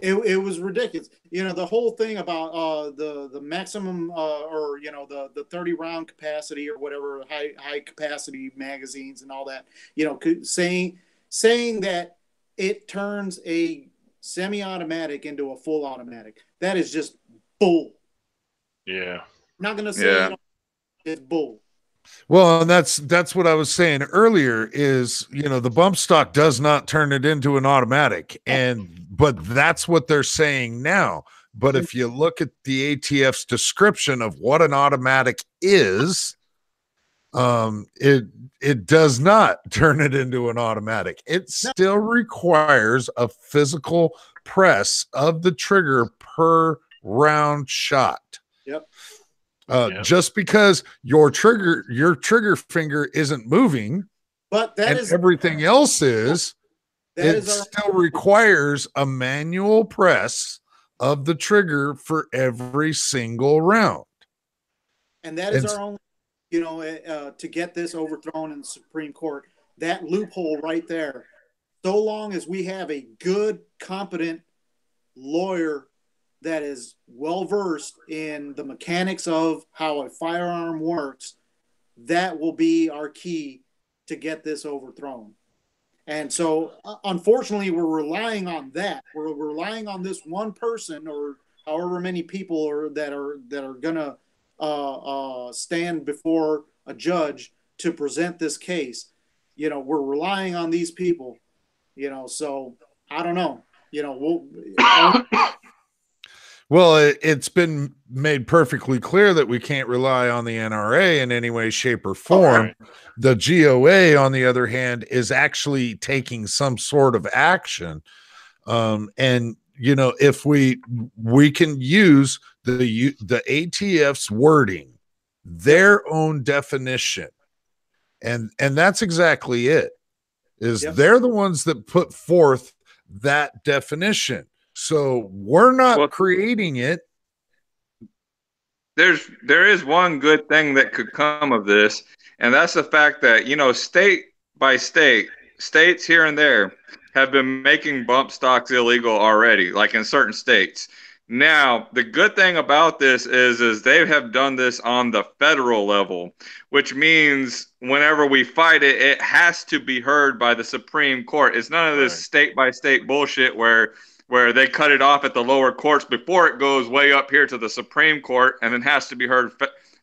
It was ridiculous. You know, the whole thing about the maximum or, you know, the 30 round capacity or whatever, high capacity magazines and all that, you know, saying that it turns a semi-automatic into a full automatic. That is just bull. Yeah. I'm not going to say it It's bull. Well, and that's what I was saying earlier is, the bump stock does not turn it into an automatic. But that's what they're saying now. But if you look at the ATF's description of what an automatic is, it does not turn it into an automatic. It still requires a physical press of the trigger per round shot. Yep. Just because your trigger finger isn't moving, but that and is everything else is, that it still requires a manual press of the trigger for every single round. And that is our only, to get this overthrown in the Supreme Court, that loophole right there. So long as we have a good, competent lawyer that is well versed in the mechanics of how a firearm works, that will be our key to get this overthrown. And so, unfortunately, we're relying on that. We're relying on this one person, or however many people that are gonna stand before a judge to present this case. We're relying on these people. So I don't know. Well, it's been made perfectly clear that we can't rely on the NRA in any way, shape, or form. Right. The GOA, on the other hand, is actually taking some sort of action. And if we can use the ATF's wording, their own definition, and that's exactly it. They're the ones that put forth that definition. So we're not creating it. There is one good thing that could come of this, and that's the fact that, state by state, states here and there have been making bump stocks illegal already, like in certain states. Now, the good thing about this is they have done this on the federal level, which means whenever we fight it, it has to be heard by the Supreme Court. It's none of this state by state bullshit where they cut it off at the lower courts before it goes way up here to the Supreme Court and then has to be heard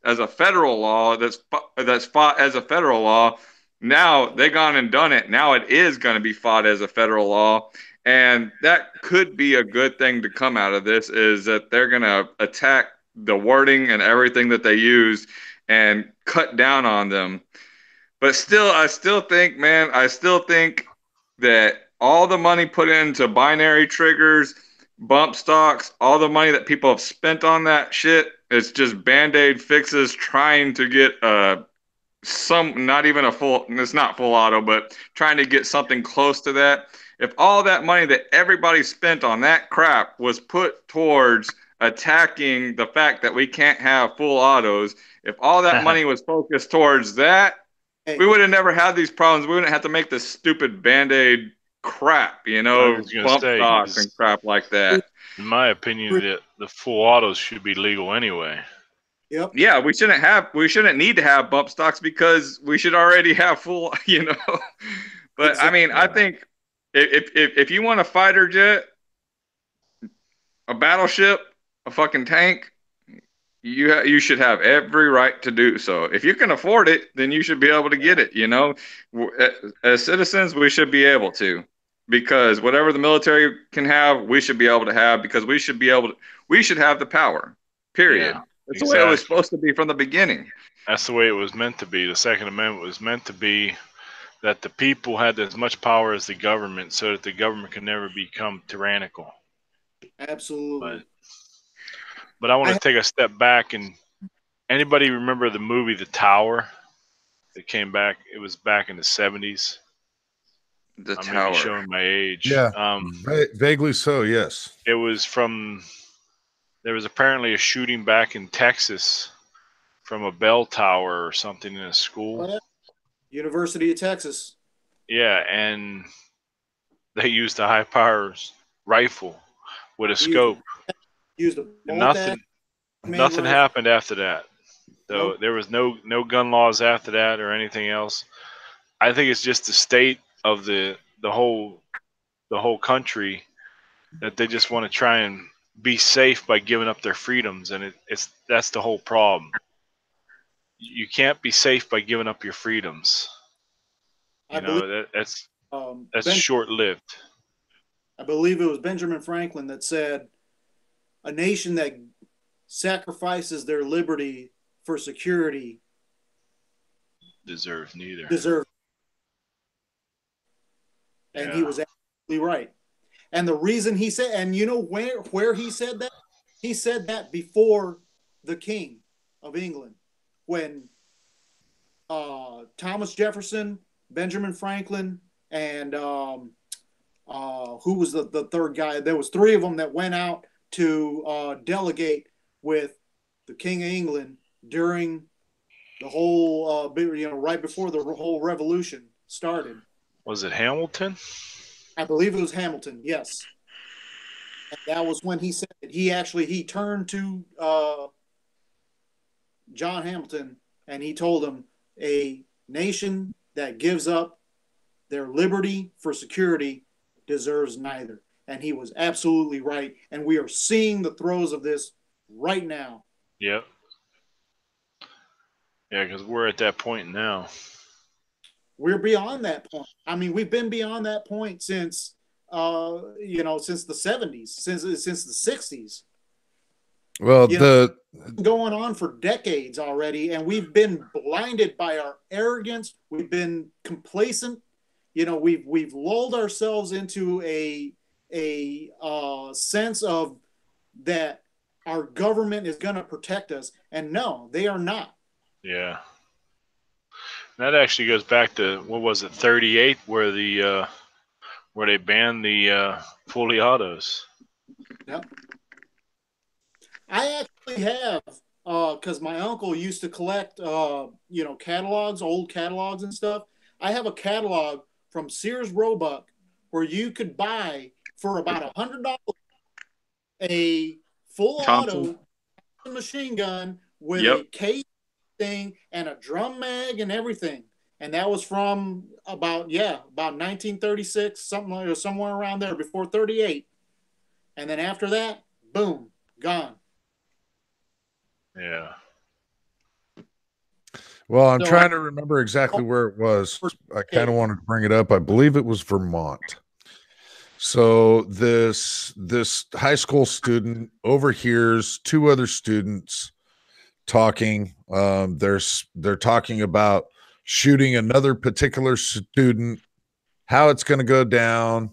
as a federal law that's fought as a federal law. Now they gone and done it. Now it is going to be fought as a federal law. And that could be a good thing to come out of this, is that they're going to attack the wording and everything that they use and cut down on them. But still, I still think that all the money put into binary triggers, bump stocks, all the money that people have spent on that shit, it's just Band-Aid fixes trying to get not even a full, it's not full auto, but trying to get something close to that. If all that money that everybody spent on that crap was put towards attacking the fact that we can't have full autos, if all that money was focused towards that, we would have never had these problems. We wouldn't have to make this stupid Band-Aid crap, bump stocks and crap like that. In my opinion, the full autos should be legal anyway. Yep. Yeah, we shouldn't need to have bump stocks because we should already have full, But exactly. I mean, I think if you want a fighter jet, a battleship, a fucking tank, you should have every right to do so. If you can afford it, then you should be able to get it. As citizens, we should be able to, because whatever the military can have, we should be able to have, because we should have the power. Period. Yeah, that's exactly the way it was supposed to be from the beginning. That's the way it was meant to be. The Second Amendment was meant to be that the people had as much power as the government, so that the government can never become tyrannical. Absolutely. But I want to take a step back, and anybody remember the movie The Tower that came back? It was back in the 70s. The Tower. May be showing my age. Yeah, vaguely so, yes. It was there was apparently a shooting back in Texas from a bell tower or something in a school. University of Texas. Yeah, and they used a high-power rifle with a scope. Nothing happened after that. So nope. There was no gun laws after that or anything else. I think it's just the state of the whole country that they just want to try and be safe by giving up their freedoms, and that's the whole problem. you can't be safe by giving up your freedoms. I believe That's Ben, short lived. I believe it was Benjamin Franklin that said, "A nation that sacrifices their liberty for security Deserve neither. deserves." And Yeah. he was absolutely right. And the reason he said, and you know where he said that? He said that before the King of England, when Thomas Jefferson, Benjamin Franklin, and who was the third guy? There was three of them that went out to delegate with the King of England during the whole, right before the whole revolution started. Was it Hamilton? I believe it was Hamilton. Yes, and that was when he said it. He turned to John Hamilton and he told him, "A nation that gives up their liberty for security deserves neither." And he was absolutely right. And we are seeing the throes of this right now. Yep. Yeah, because we're at that point now. We're beyond that point. I mean, we've been beyond that point since since the 70s, since the 60s. Well, Going on for decades already, and we've been blinded by our arrogance. We've been complacent. We've lulled ourselves into a sense of that our government is going to protect us, and no, they are not. Yeah. That actually goes back to, what was it, 38, where they banned the fully autos. Yep. I actually have, because my uncle used to collect, catalogs, old catalogs and stuff. I have a catalog from Sears Roebuck where you could buy for about $100 a full Thompson. auto machine gun with Yep. a case thing and a drum mag and everything. And that was from about 1936, somewhere around there, before 38. And then after that, boom, gone. Yeah. well, I'm So trying to remember exactly where it was. I kind of wanted to bring it up. I believe it was Vermont. So this high school student overhears two other students talking. They're talking about shooting another particular student, how it's going to go down,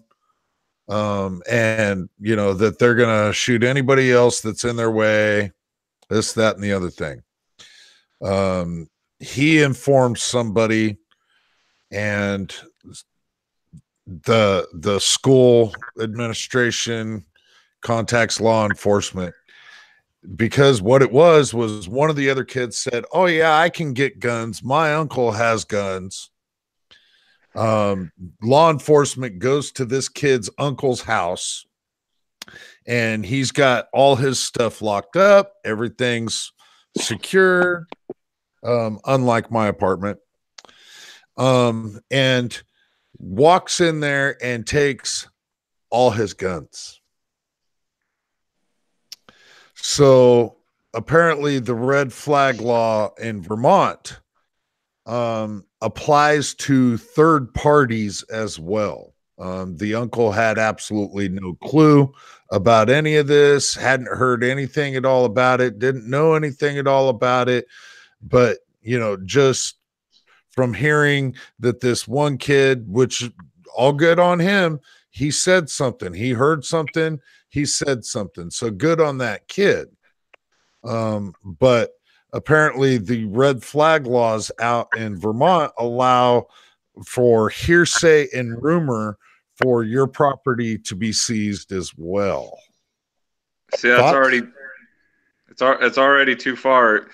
and that they're going to shoot anybody else that's in their way, this, that, and the other thing. He informs somebody, and the school administration contacts law enforcement, because what it was one of the other kids said, "Oh yeah, I can get guns. My uncle has guns." Law enforcement goes to this kid's uncle's house, and he's got all his stuff locked up. Everything's secure, unlike my apartment. And walks in there and takes all his guns. So apparently the red flag law in Vermont applies to third parties as well. The uncle had absolutely no clue about any of this, hadn't heard anything at all about it, didn't know anything at all about it. But, just from hearing that this one kid, which all good on him, he said something, he heard something, he said something. So good on that kid. But apparently the red flag laws out in Vermont allow for hearsay and rumor for your property to be seized as well. See, that's already it's already too far.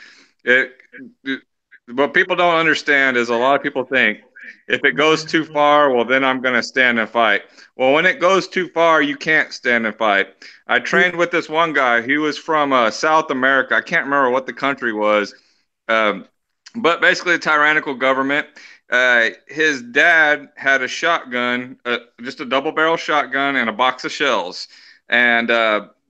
What people don't understand is a lot of people think if it goes too far, well, then I'm going to stand and fight. Well, when it goes too far, you can't stand and fight. I trained with this one guy. He was from South America. I can't remember what the country was, but basically a tyrannical government. His dad had a shotgun, just a double-barrel shotgun and a box of shells. And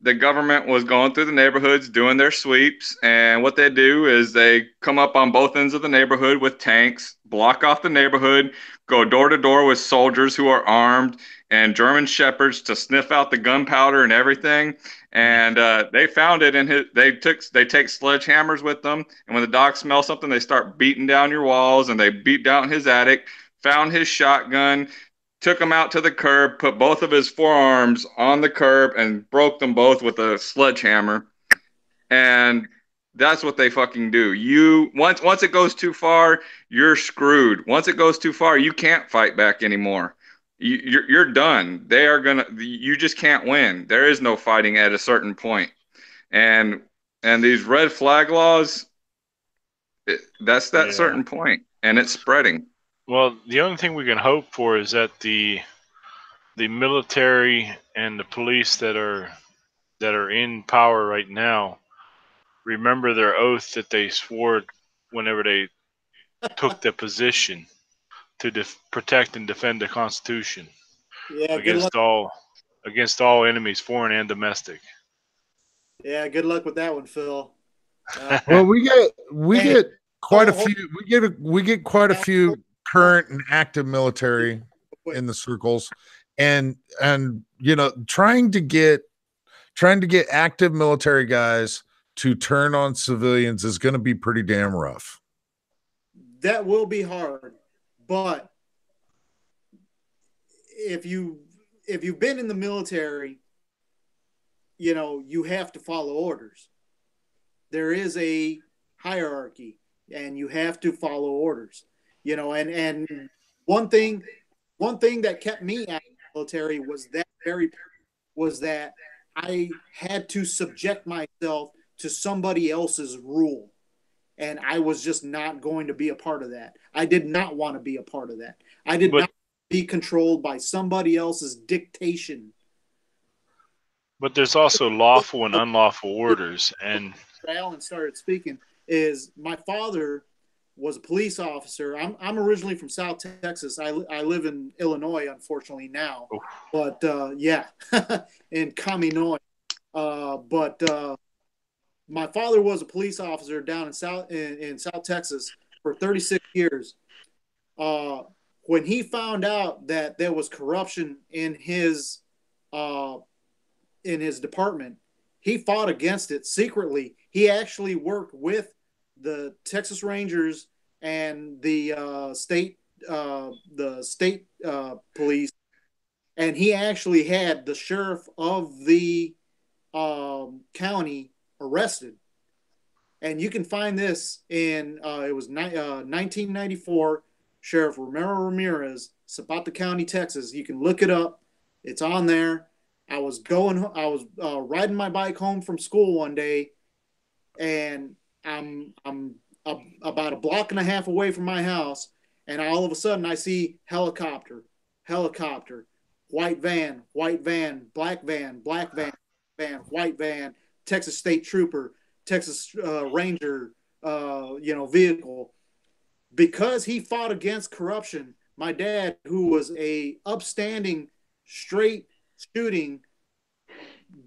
the government was going through the neighborhoods doing their sweeps, and what they do is they come up on both ends of the neighborhood with tanks, block off the neighborhood, go door to door with soldiers who are armed and German shepherds to sniff out the gunpowder and everything. And they found it in his. They take sledgehammers with them, and when the dogs smell something, they start beating down your walls, and they beat down his attic. Found his shotgun, took him out to the curb, put both of his forearms on the curb, and broke them both with a sledgehammer. And that's what they fucking do. You once it goes too far, you're screwed. Once it goes too far, you can't fight back anymore. You're done. They are gonna. You just can't win. There is no fighting at a certain point. And these red flag laws, that's that certain point, and it's spreading. Well, the only thing we can hope for is that the military and the police that are in power right now remember their oath that they swore whenever they took the position to protect and defend the Constitution against all enemies, foreign and domestic. Yeah, good luck with that one, Phil. Well, we get quite a few current and active military in the circles, and you know, trying to get active military guys to turn on civilians is going to be pretty damn rough. That will be hard, but if you've been in the military, you know, you have to follow orders. There is a hierarchy, and you have to follow orders. You know, and one thing that kept me out of the military was that I had to subject myself to somebody else's rule. And I was just not going to be a part of that. I did not want to be a part of that. I did not be controlled by somebody else's dictation. But there's also lawful and unlawful orders. And Alan started speaking is my father was a police officer. I'm originally from South Texas. I live in Illinois, unfortunately now, but yeah, in Kaminoy. But my father was a police officer down in South Texas for 36 years. When he found out that there was corruption in his department, he fought against it secretly. He actually worked with the Texas Rangers and the state police, and he actually had the sheriff of the county arrested. And you can find this in it was 1994. Sheriff Romero Ramirez, Zapata County, Texas. You can look it up. It's on there. I was riding my bike home from school one day, and I'm about a block and a half away from my house, and all of a sudden I see helicopter, white van, black van, white van, Texas State Trooper, Texas Ranger, vehicle. Because he fought against corruption, my dad, who was a upstanding, straight shooting,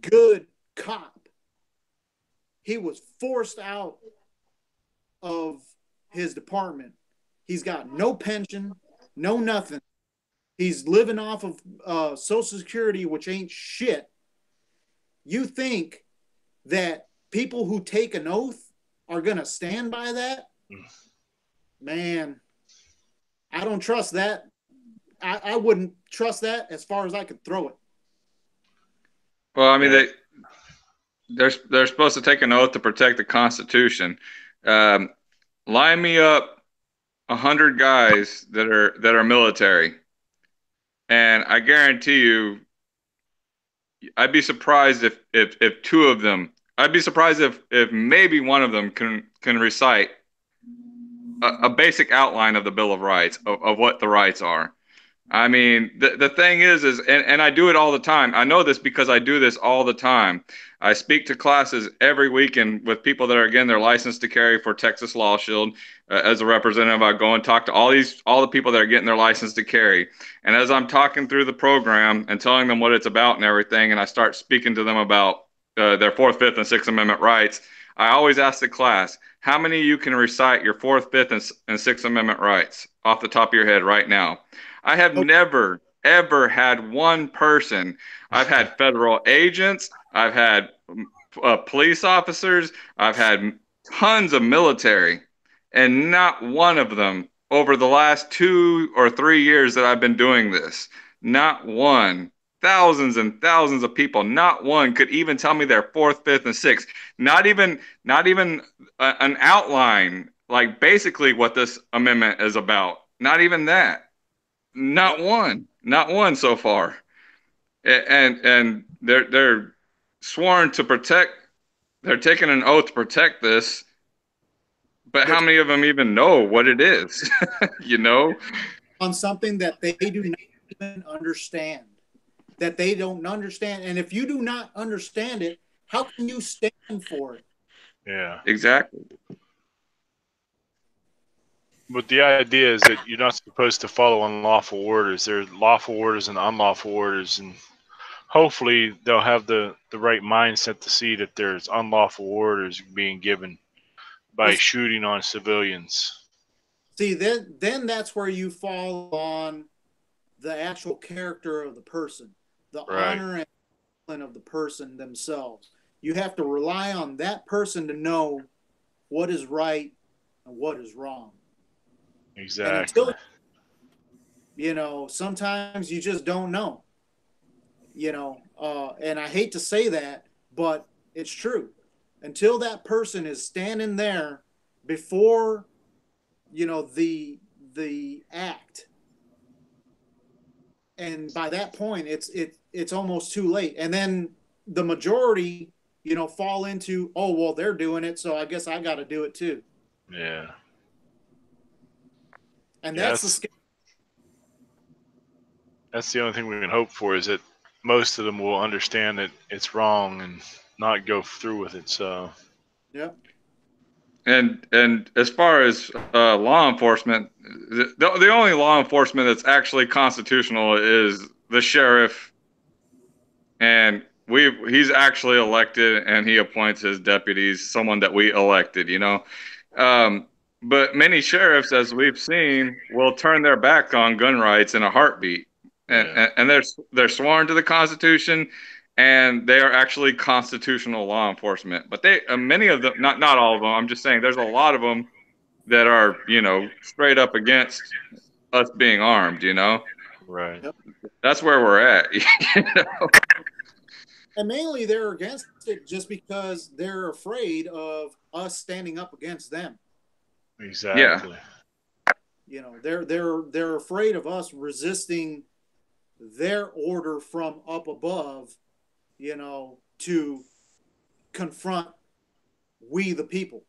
good cop, he was forced out of his department. He's got no pension, no nothing. He's living off of Social Security, which ain't shit. You think that people who take an oath are going to stand by that? Man, I don't trust that. I wouldn't trust that as far as I could throw it. Well, I mean, they're supposed to take an oath to protect the Constitution. Line me up 100 guys that are military, and I guarantee you, I'd be surprised if two of them. I'd be surprised if maybe one of them can recite a basic outline of the Bill of Rights of what the rights are. I mean, the thing is and I do it all the time. I know this because I do this all the time. I speak to classes every weekend with people that are getting their license to carry for Texas Law Shield. As a representative, I go and talk to all the people that are getting their license to carry. And as I'm talking through the program and telling them what it's about and everything, and I start speaking to them about their Fourth, Fifth, and Sixth Amendment rights, I always ask the class, how many of you can recite your Fourth, Fifth, and Sixth Amendment rights off the top of your head right now? I have never, ever had one person. I've had federal agents, I've had police officers, I've had tons of military, and not one of them over the last 2 or 3 years that I've been doing this, not one. Thousands and thousands of people, not one could even tell me their fourth, fifth, and sixth. Not even an outline, like basically what this amendment is about. Not even that. Not one so far. And they're sworn to protect. They're taking an oath to protect this. But how many of them even know what it is? You know, on something that they do not even understand. That they don't understand. And if you do not understand it, how can you stand for it? Yeah. Exactly. But the idea is that you're not supposed to follow unlawful orders. There's lawful orders and unlawful orders, and hopefully they'll have the right mindset to see that there's unlawful orders being given by shooting on civilians. See, then that's where you fall on the actual character of the person, the honor and discipline of the person themselves. You have to rely on that person to know what is right and what is wrong. Exactly. And until, sometimes you just don't know. And I hate to say that, but it's true. Until that person is standing there before, the act, and by that point, it's almost too late. And then the majority, fall into, oh well, they're doing it, so I guess I got to do it too. Yeah. And that's the only thing we can hope for, is that most of them will understand that it's wrong and not go through with it. So. Yep. And as far as law enforcement, the only law enforcement that's actually constitutional is the sheriff, and he's actually elected, and he appoints his deputies, someone that we elected, But many sheriffs, as we've seen, will turn their back on gun rights in a heartbeat, and they're sworn to the Constitution, and they are actually constitutional law enforcement. But many of them, not all of them, I'm just saying, there's a lot of them that are, straight up against us being armed. Right. Yep. That's where we're at. And mainly they're against it just because they're afraid of us standing up against them. Exactly. Yeah. They're afraid of us resisting their order from up above, to confront we the people.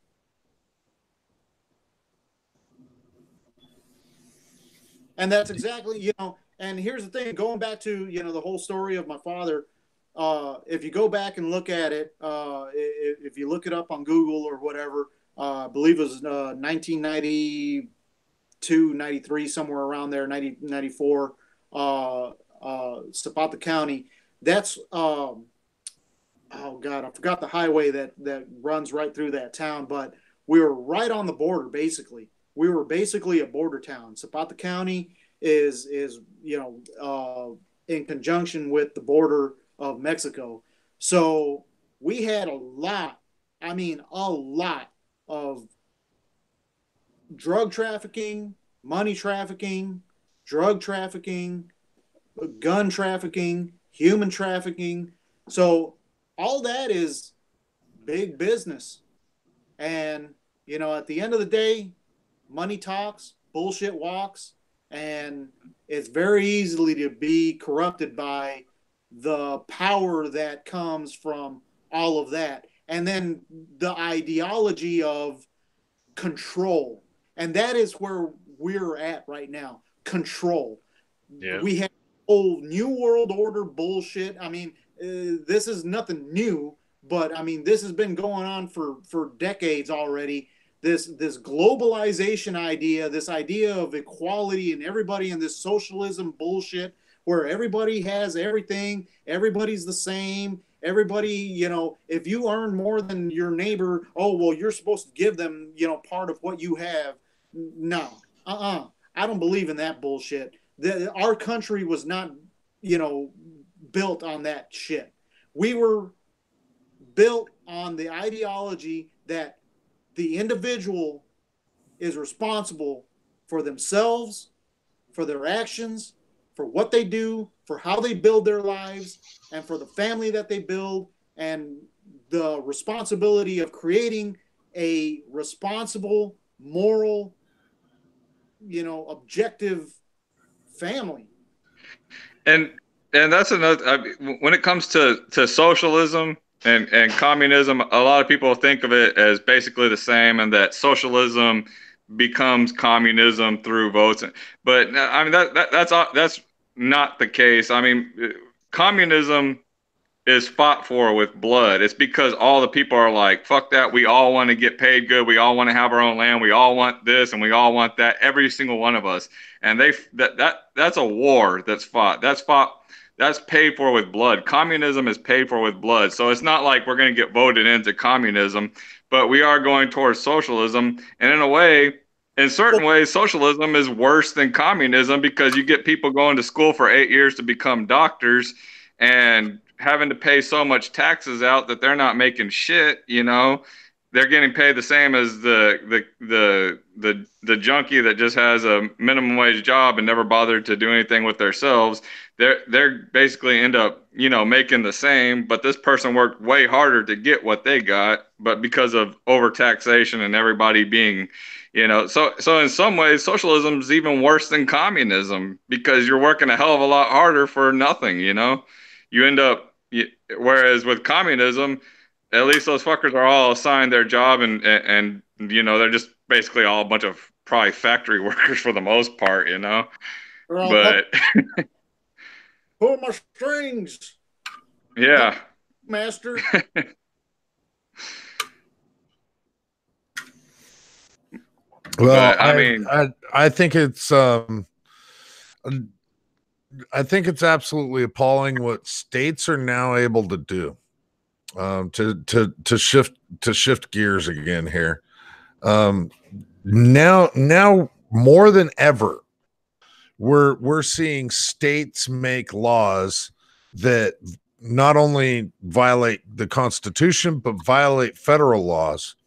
And that's exactly, and here's the thing, going back to, the whole story of my father, if you go back and look at it, if you look it up on Google or whatever, I believe it was 1992, 93, somewhere around there, 90, 94, Zapata County. That's, oh God, I forgot the highway that runs right through that town, but we were right on the border, basically. We were basically a border town. Zapata County is in conjunction with the border of Mexico. So we had a lot of drug trafficking, money trafficking, drug trafficking, gun trafficking, human trafficking. So all that is big business. And, at the end of the day, money talks, bullshit walks, and it's very easily to be corrupted by the power that comes from all of that. And then the ideology of control. And that is where we're at right now. Control. Yeah. We have whole new world order bullshit. I mean, this is nothing new, but I mean, this has been going on for decades already. This globalization idea, this idea of equality and everybody in this socialism bullshit where everybody has everything, everybody's the same, Everybody, you know, if you earn more than your neighbor, oh, well, you're supposed to give them, you know, part of what you have. No, I don't believe in that bullshit. Our country was not, you know, built on that shit. We were built on the ideology that the individual is responsible for themselves, for their actions, for what they do, for how they build their lives, and for the family that they build, and the responsibility of creating a responsible, moral, you know, objective family. And that's another. I mean, when it comes to socialism and communism, a lot of people think of it as basically the same, and that socialism becomes communism through votes. But I mean that's not the case. I mean, communism is fought for with blood. It's because all the people are like, fuck that. We all want to get paid good. We all want to have our own land. We all want this and we all want that. Every single one of us. And that's a war that's fought. That's paid for with blood. Communism is paid for with blood. So it's not like we're going to get voted into communism, but we are going towards socialism. And in a way, in certain ways, socialism is worse than communism because you get people going to school for 8 years to become doctors and having to pay so much taxes out that they're not making shit, you know. They're getting paid the same as the junkie that just has a minimum wage job and never bothered to do anything with themselves. They're basically end up, you know, making the same, but this person worked way harder to get what they got, but because of overtaxation and everybody being, you know, so in some ways socialism is even worse than communism because you're working a hell of a lot harder for nothing, you know. You end up, whereas with communism, at least those fuckers are all assigned their job, and you know, they're just basically all a bunch of probably factory workers for the most part, you know. But pull my strings, yeah, master. Well, but, I mean, I think it's I think it's absolutely appalling what states are now able to do, to shift gears again here. Now more than ever, we're seeing states make laws that not only violate the Constitution but violate federal laws,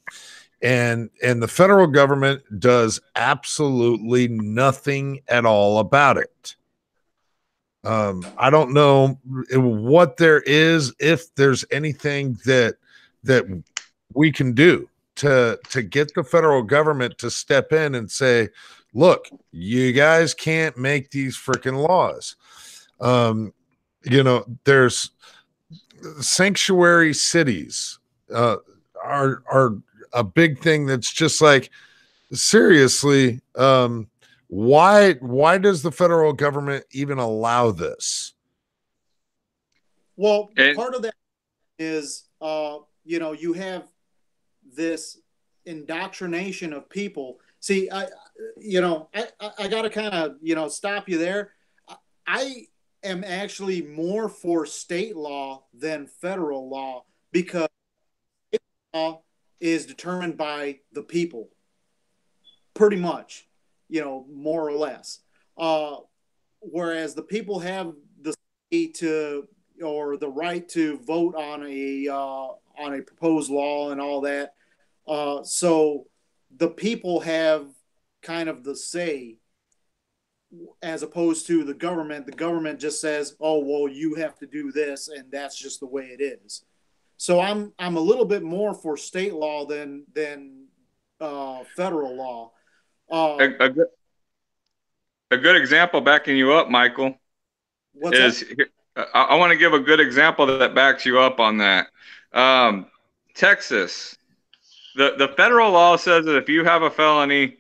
and the federal government does absolutely nothing at all about it. I don't know what there is, if there's anything that we can do to get the federal government to step in and say, look, you guys can't make these freaking laws. You know, there's sanctuary cities are a big thing that's just like, seriously, why does the federal government even allow this? Well, part of that is, you know, you have this indoctrination of people. See, I got to kind of, you know, stop you there. I am actually more for state law than federal law because state law is determined by the people, pretty much, you know, more or less. Whereas the people have the to or the right to vote on a proposed law and all that. So the people have kind of the say, as opposed to the government. The government just says, "Oh, well, you have to do this," and that's just the way it is. So I'm a little bit more for state law than federal law. a good example backing you up, Michael, is I want to give a good example that backs you up on that. Texas, the federal law says that if you have a felony,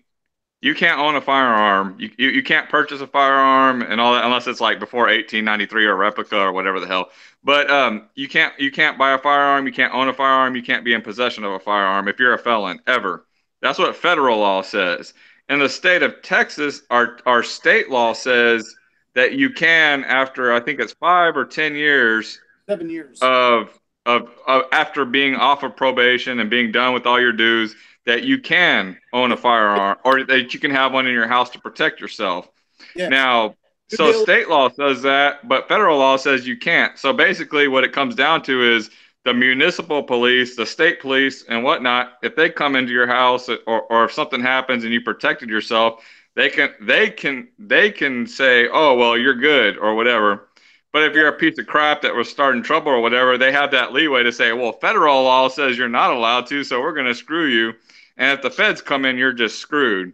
you can't own a firearm. You can't purchase a firearm and all that unless it's like before 1893 or replica or whatever the hell. But you can't buy a firearm. You can't own a firearm. You can't be in possession of a firearm if you're a felon ever. That's what federal law says. In the state of Texas, our state law says that you can, after I think it's 5 or 10 years 7 years of of after being off of probation and being done with all your dues, that you can own a firearm or that you can have one in your house to protect yourself. Yes. Now, Good so deal. state law says that, but federal law says you can't. So basically, what it comes down to is the municipal police, the state police, and whatnot. If they come into your house, or if something happens and you protected yourself, they can say, oh well, you're good or whatever. But if you're a piece of crap that was starting trouble or whatever, they have that leeway to say, well, federal law says you're not allowed to, so we're going to screw you. And if the feds come in, you're just screwed.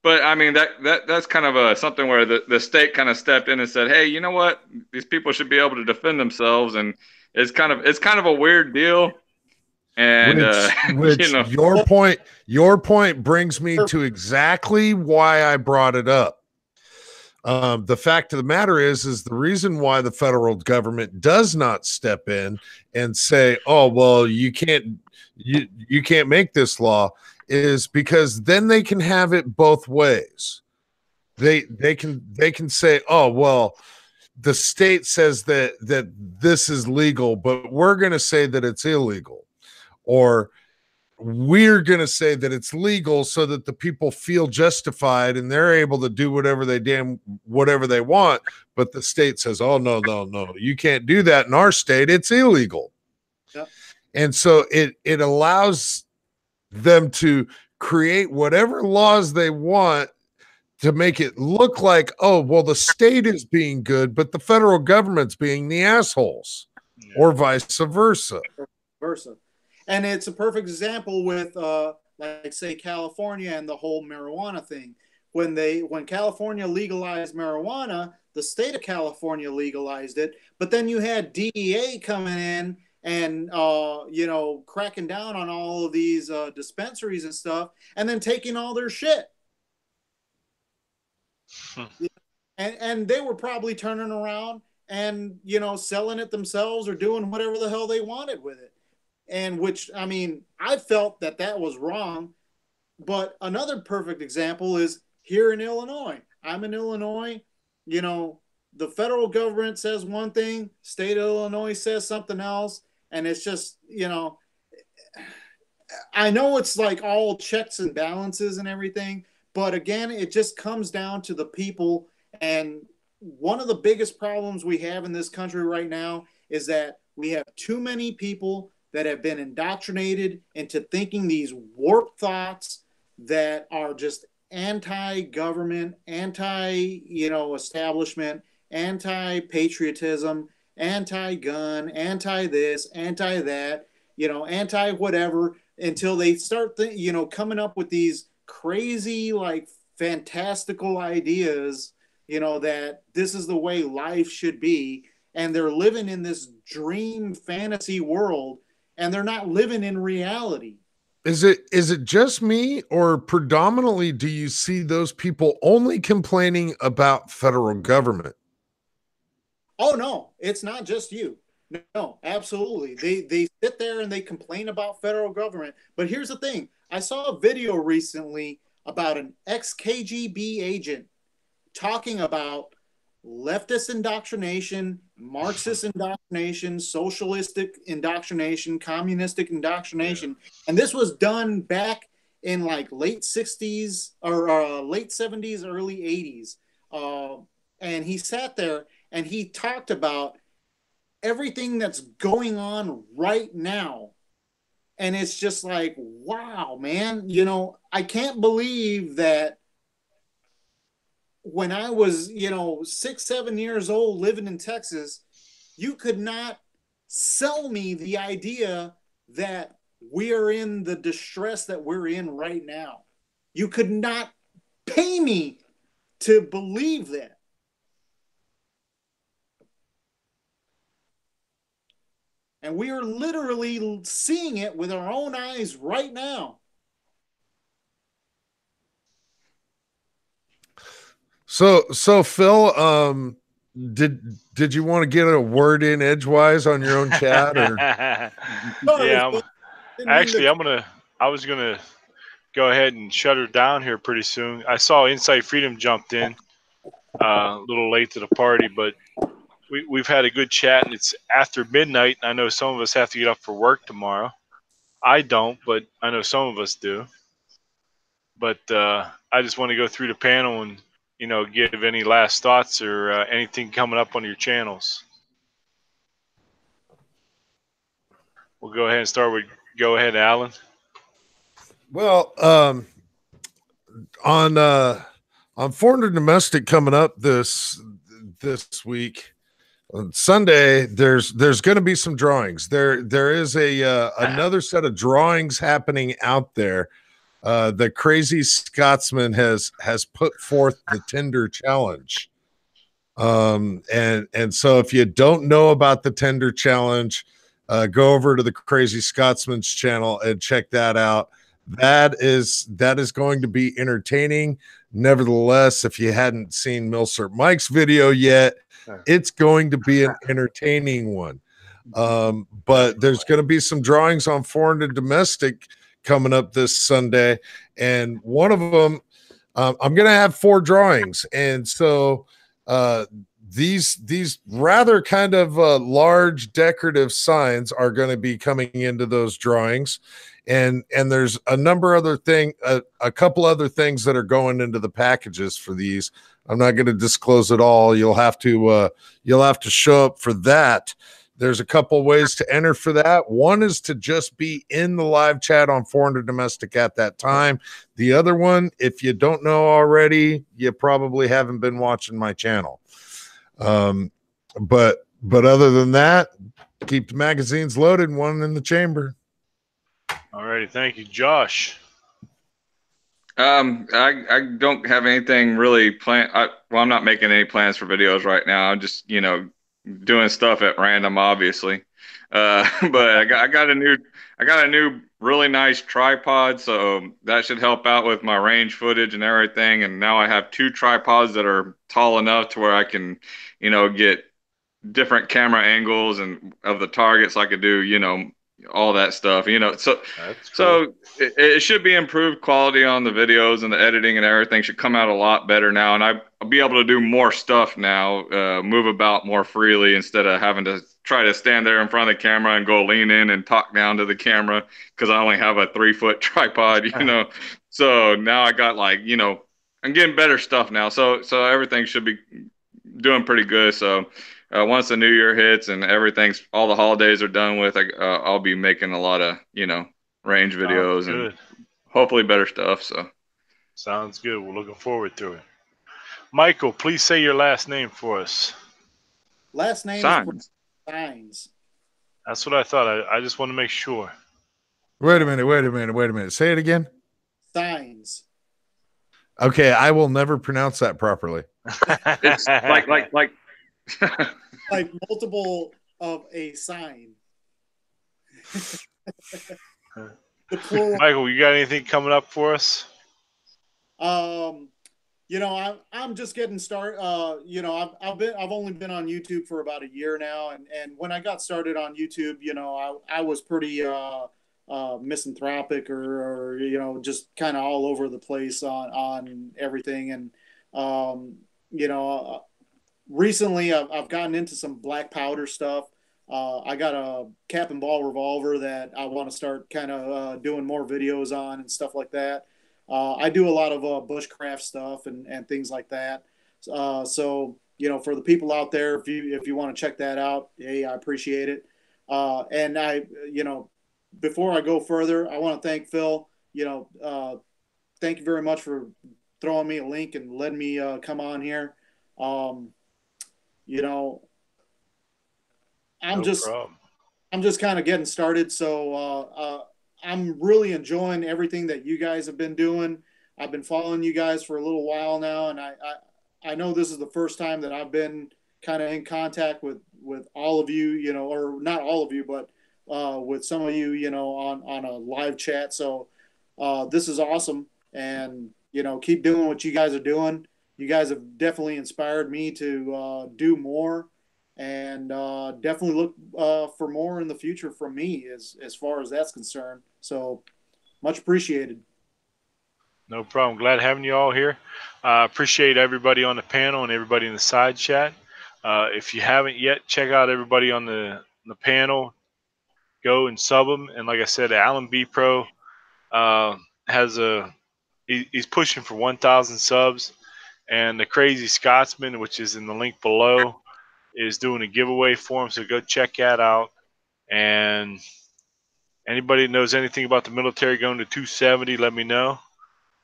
But I mean that's kind of something where the state kind of stepped in and said, hey, you know what? These people should be able to defend themselves, and it's kind of a weird deal. And Which your point brings me to exactly why I brought it up. The fact of the matter is the reason why the federal government does not step in and say, oh well, you can't make this law, is because then they can have it both ways. They can say, oh well, the state says that this is legal, but we're going to say that it's illegal, or we're going to say that it's legal so that the people feel justified and they're able to do whatever they want. But the state says, oh no, you can't do that in our state, it's illegal. Yep. And so it allows them to create whatever laws they want to make it look like, oh well, the state is being good but the federal government's being the assholes, or vice versa. And it's a perfect example with like say California and the whole marijuana thing. When California legalized marijuana, the state of California legalized it, but then you had DEA coming in and cracking down on all of these dispensaries and stuff, and then taking all their shit. And they were probably turning around and selling it themselves or doing whatever the hell they wanted with it. And which, I mean, I felt that was wrong. But another perfect example is here in Illinois. I'm in Illinois. The federal government says one thing, state of Illinois says something else. And it's just, I know it's like all checks and balances and everything. But again, it just comes down to the people. And one of the biggest problems we have in this country right now is that we have too many people that have been indoctrinated into thinking these warped thoughts that are just anti-government, anti-establishment, anti-patriotism, anti-gun, anti-this, anti-that, anti-whatever, until they start, coming up with these crazy, like, fantastical ideas, that this is the way life should be, and they're living in this dream fantasy world, and they're not living in reality. Is it just me, or predominantly do you see those people only complaining about federal government? Oh no, it's not just you. No, absolutely. They sit there and they complain about federal government. But here's the thing. I saw a video recently about an ex-KGB agent talking about leftist indoctrination, Marxist indoctrination, socialistic indoctrination, communistic indoctrination. And this was done back in like late 60s or late 70s, early 80s. And he sat there and he talked about everything that's going on right now. And it's just like, wow, man, I can't believe that when I was, 6, 7 years old living in Texas, you could not sell me the idea that we are in the distress that we're in right now. You could not pay me to believe that. And we are literally seeing it with our own eyes right now. So Phil, did you want to get a word in edgewise on your own chat, or? Yeah, I was gonna go ahead and shut her down here pretty soon. I saw Insight Freedom jumped in a little late to the party, but we've had a good chat, and it's after midnight. And I know some of us have to get up for work tomorrow. I don't, but I know some of us do. But I just want to go through the panel and give any last thoughts or anything coming up on your channels. We'll go ahead and start with. Go ahead, Alan. Well, on foreign and domestic coming up this week on Sunday, there's going to be some drawings. There is a another set of drawings happening out there. The Crazy Scotsman has put forth the Tinder Challenge. And so if you don't know about the Tinder Challenge, go over to the Crazy Scotsman's channel and check that out. That is going to be entertaining. Nevertheless, if you hadn't seen Milsert Mike's video yet, it's going to be an entertaining one. But there's going to be some drawings on foreign and domestic coming up this Sunday, and one of them, I'm going to have 4 drawings, and so these rather kind of large decorative signs are going to be coming into those drawings, and there's a number other a couple other things that are going into the packages for these. I'm not going to disclose it all. You'll have to show up for that. There's a couple ways to enter for that. One is to just be in the live chat on foreign or domestic at that time. The other one, if you don't know already, you probably haven't been watching my channel. But other than that, keep the magazines loaded, one in the chamber. All righty, thank you, Josh. I don't have anything really planned. I'm not making any plans for videos right now. I'm just doing stuff at random, obviously. But I got a new really nice tripod, so that should help out with my range footage and everything. And now I have 2 tripods that are tall enough to where I can, get different camera angles and of the targets. I could do, all that stuff. So That's cool. so it should be improved quality on the videos, and the editing and everything should come out a lot better now. And I'll be able to do more stuff now, move about more freely instead of having to try to stand there in front of the camera and go lean in and talk down to the camera because I only have a 3-foot tripod, So now I got I'm getting better stuff now. So everything should be doing pretty good. So once the new year hits and all the holidays are done with, I'll be making a lot of, range videos and hopefully better stuff. So sounds good. We're looking forward to it. Michael, please say your last name for us. Last name Signs. is Signs. That's what I thought. I just want to make sure. Wait a minute. Say it again. Signs. Okay, I will never pronounce that properly. It's like like multiple of a sign. The plural. Michael, you got anything coming up for us? I'm just getting started. I've only been on YouTube for about a year now, and when I got started on YouTube, I was pretty misanthropic or just kind of all over the place on everything, and recently I've gotten into some black powder stuff. I got a cap and ball revolver that I want to start kind of doing more videos on and stuff like that. I do a lot of bushcraft stuff and things like that. So for the people out there, if you want to check that out, hey, I appreciate it. And before I go further, I want to thank Phil. Thank you very much for throwing me a link and letting me come on here. I'm just kind of getting started. So I'm really enjoying everything that you guys have been doing. I've been following you guys for a little while now, and I know this is the first time that I've been kind of in contact with all of you, or not all of you, but with some of you, on a live chat. So this is awesome, and keep doing what you guys are doing. You guys have definitely inspired me to do more, and definitely look for more in the future from me as far as that's concerned. So much appreciated. No problem. Glad having you all here. Appreciate everybody on the panel and everybody in the side chat. If you haven't yet, check out everybody on the panel. Go and sub them. And like I said, Alan BePro has he's pushing for 1,000 subs. And the Crazy Scotsman, which is in the link below, is doing a giveaway for him. So go check that out. And anybody that knows anything about the military going to 270, let me know.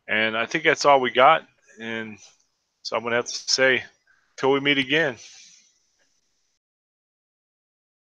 And I think that's all we got. And so I'm going to have to say, till we meet again.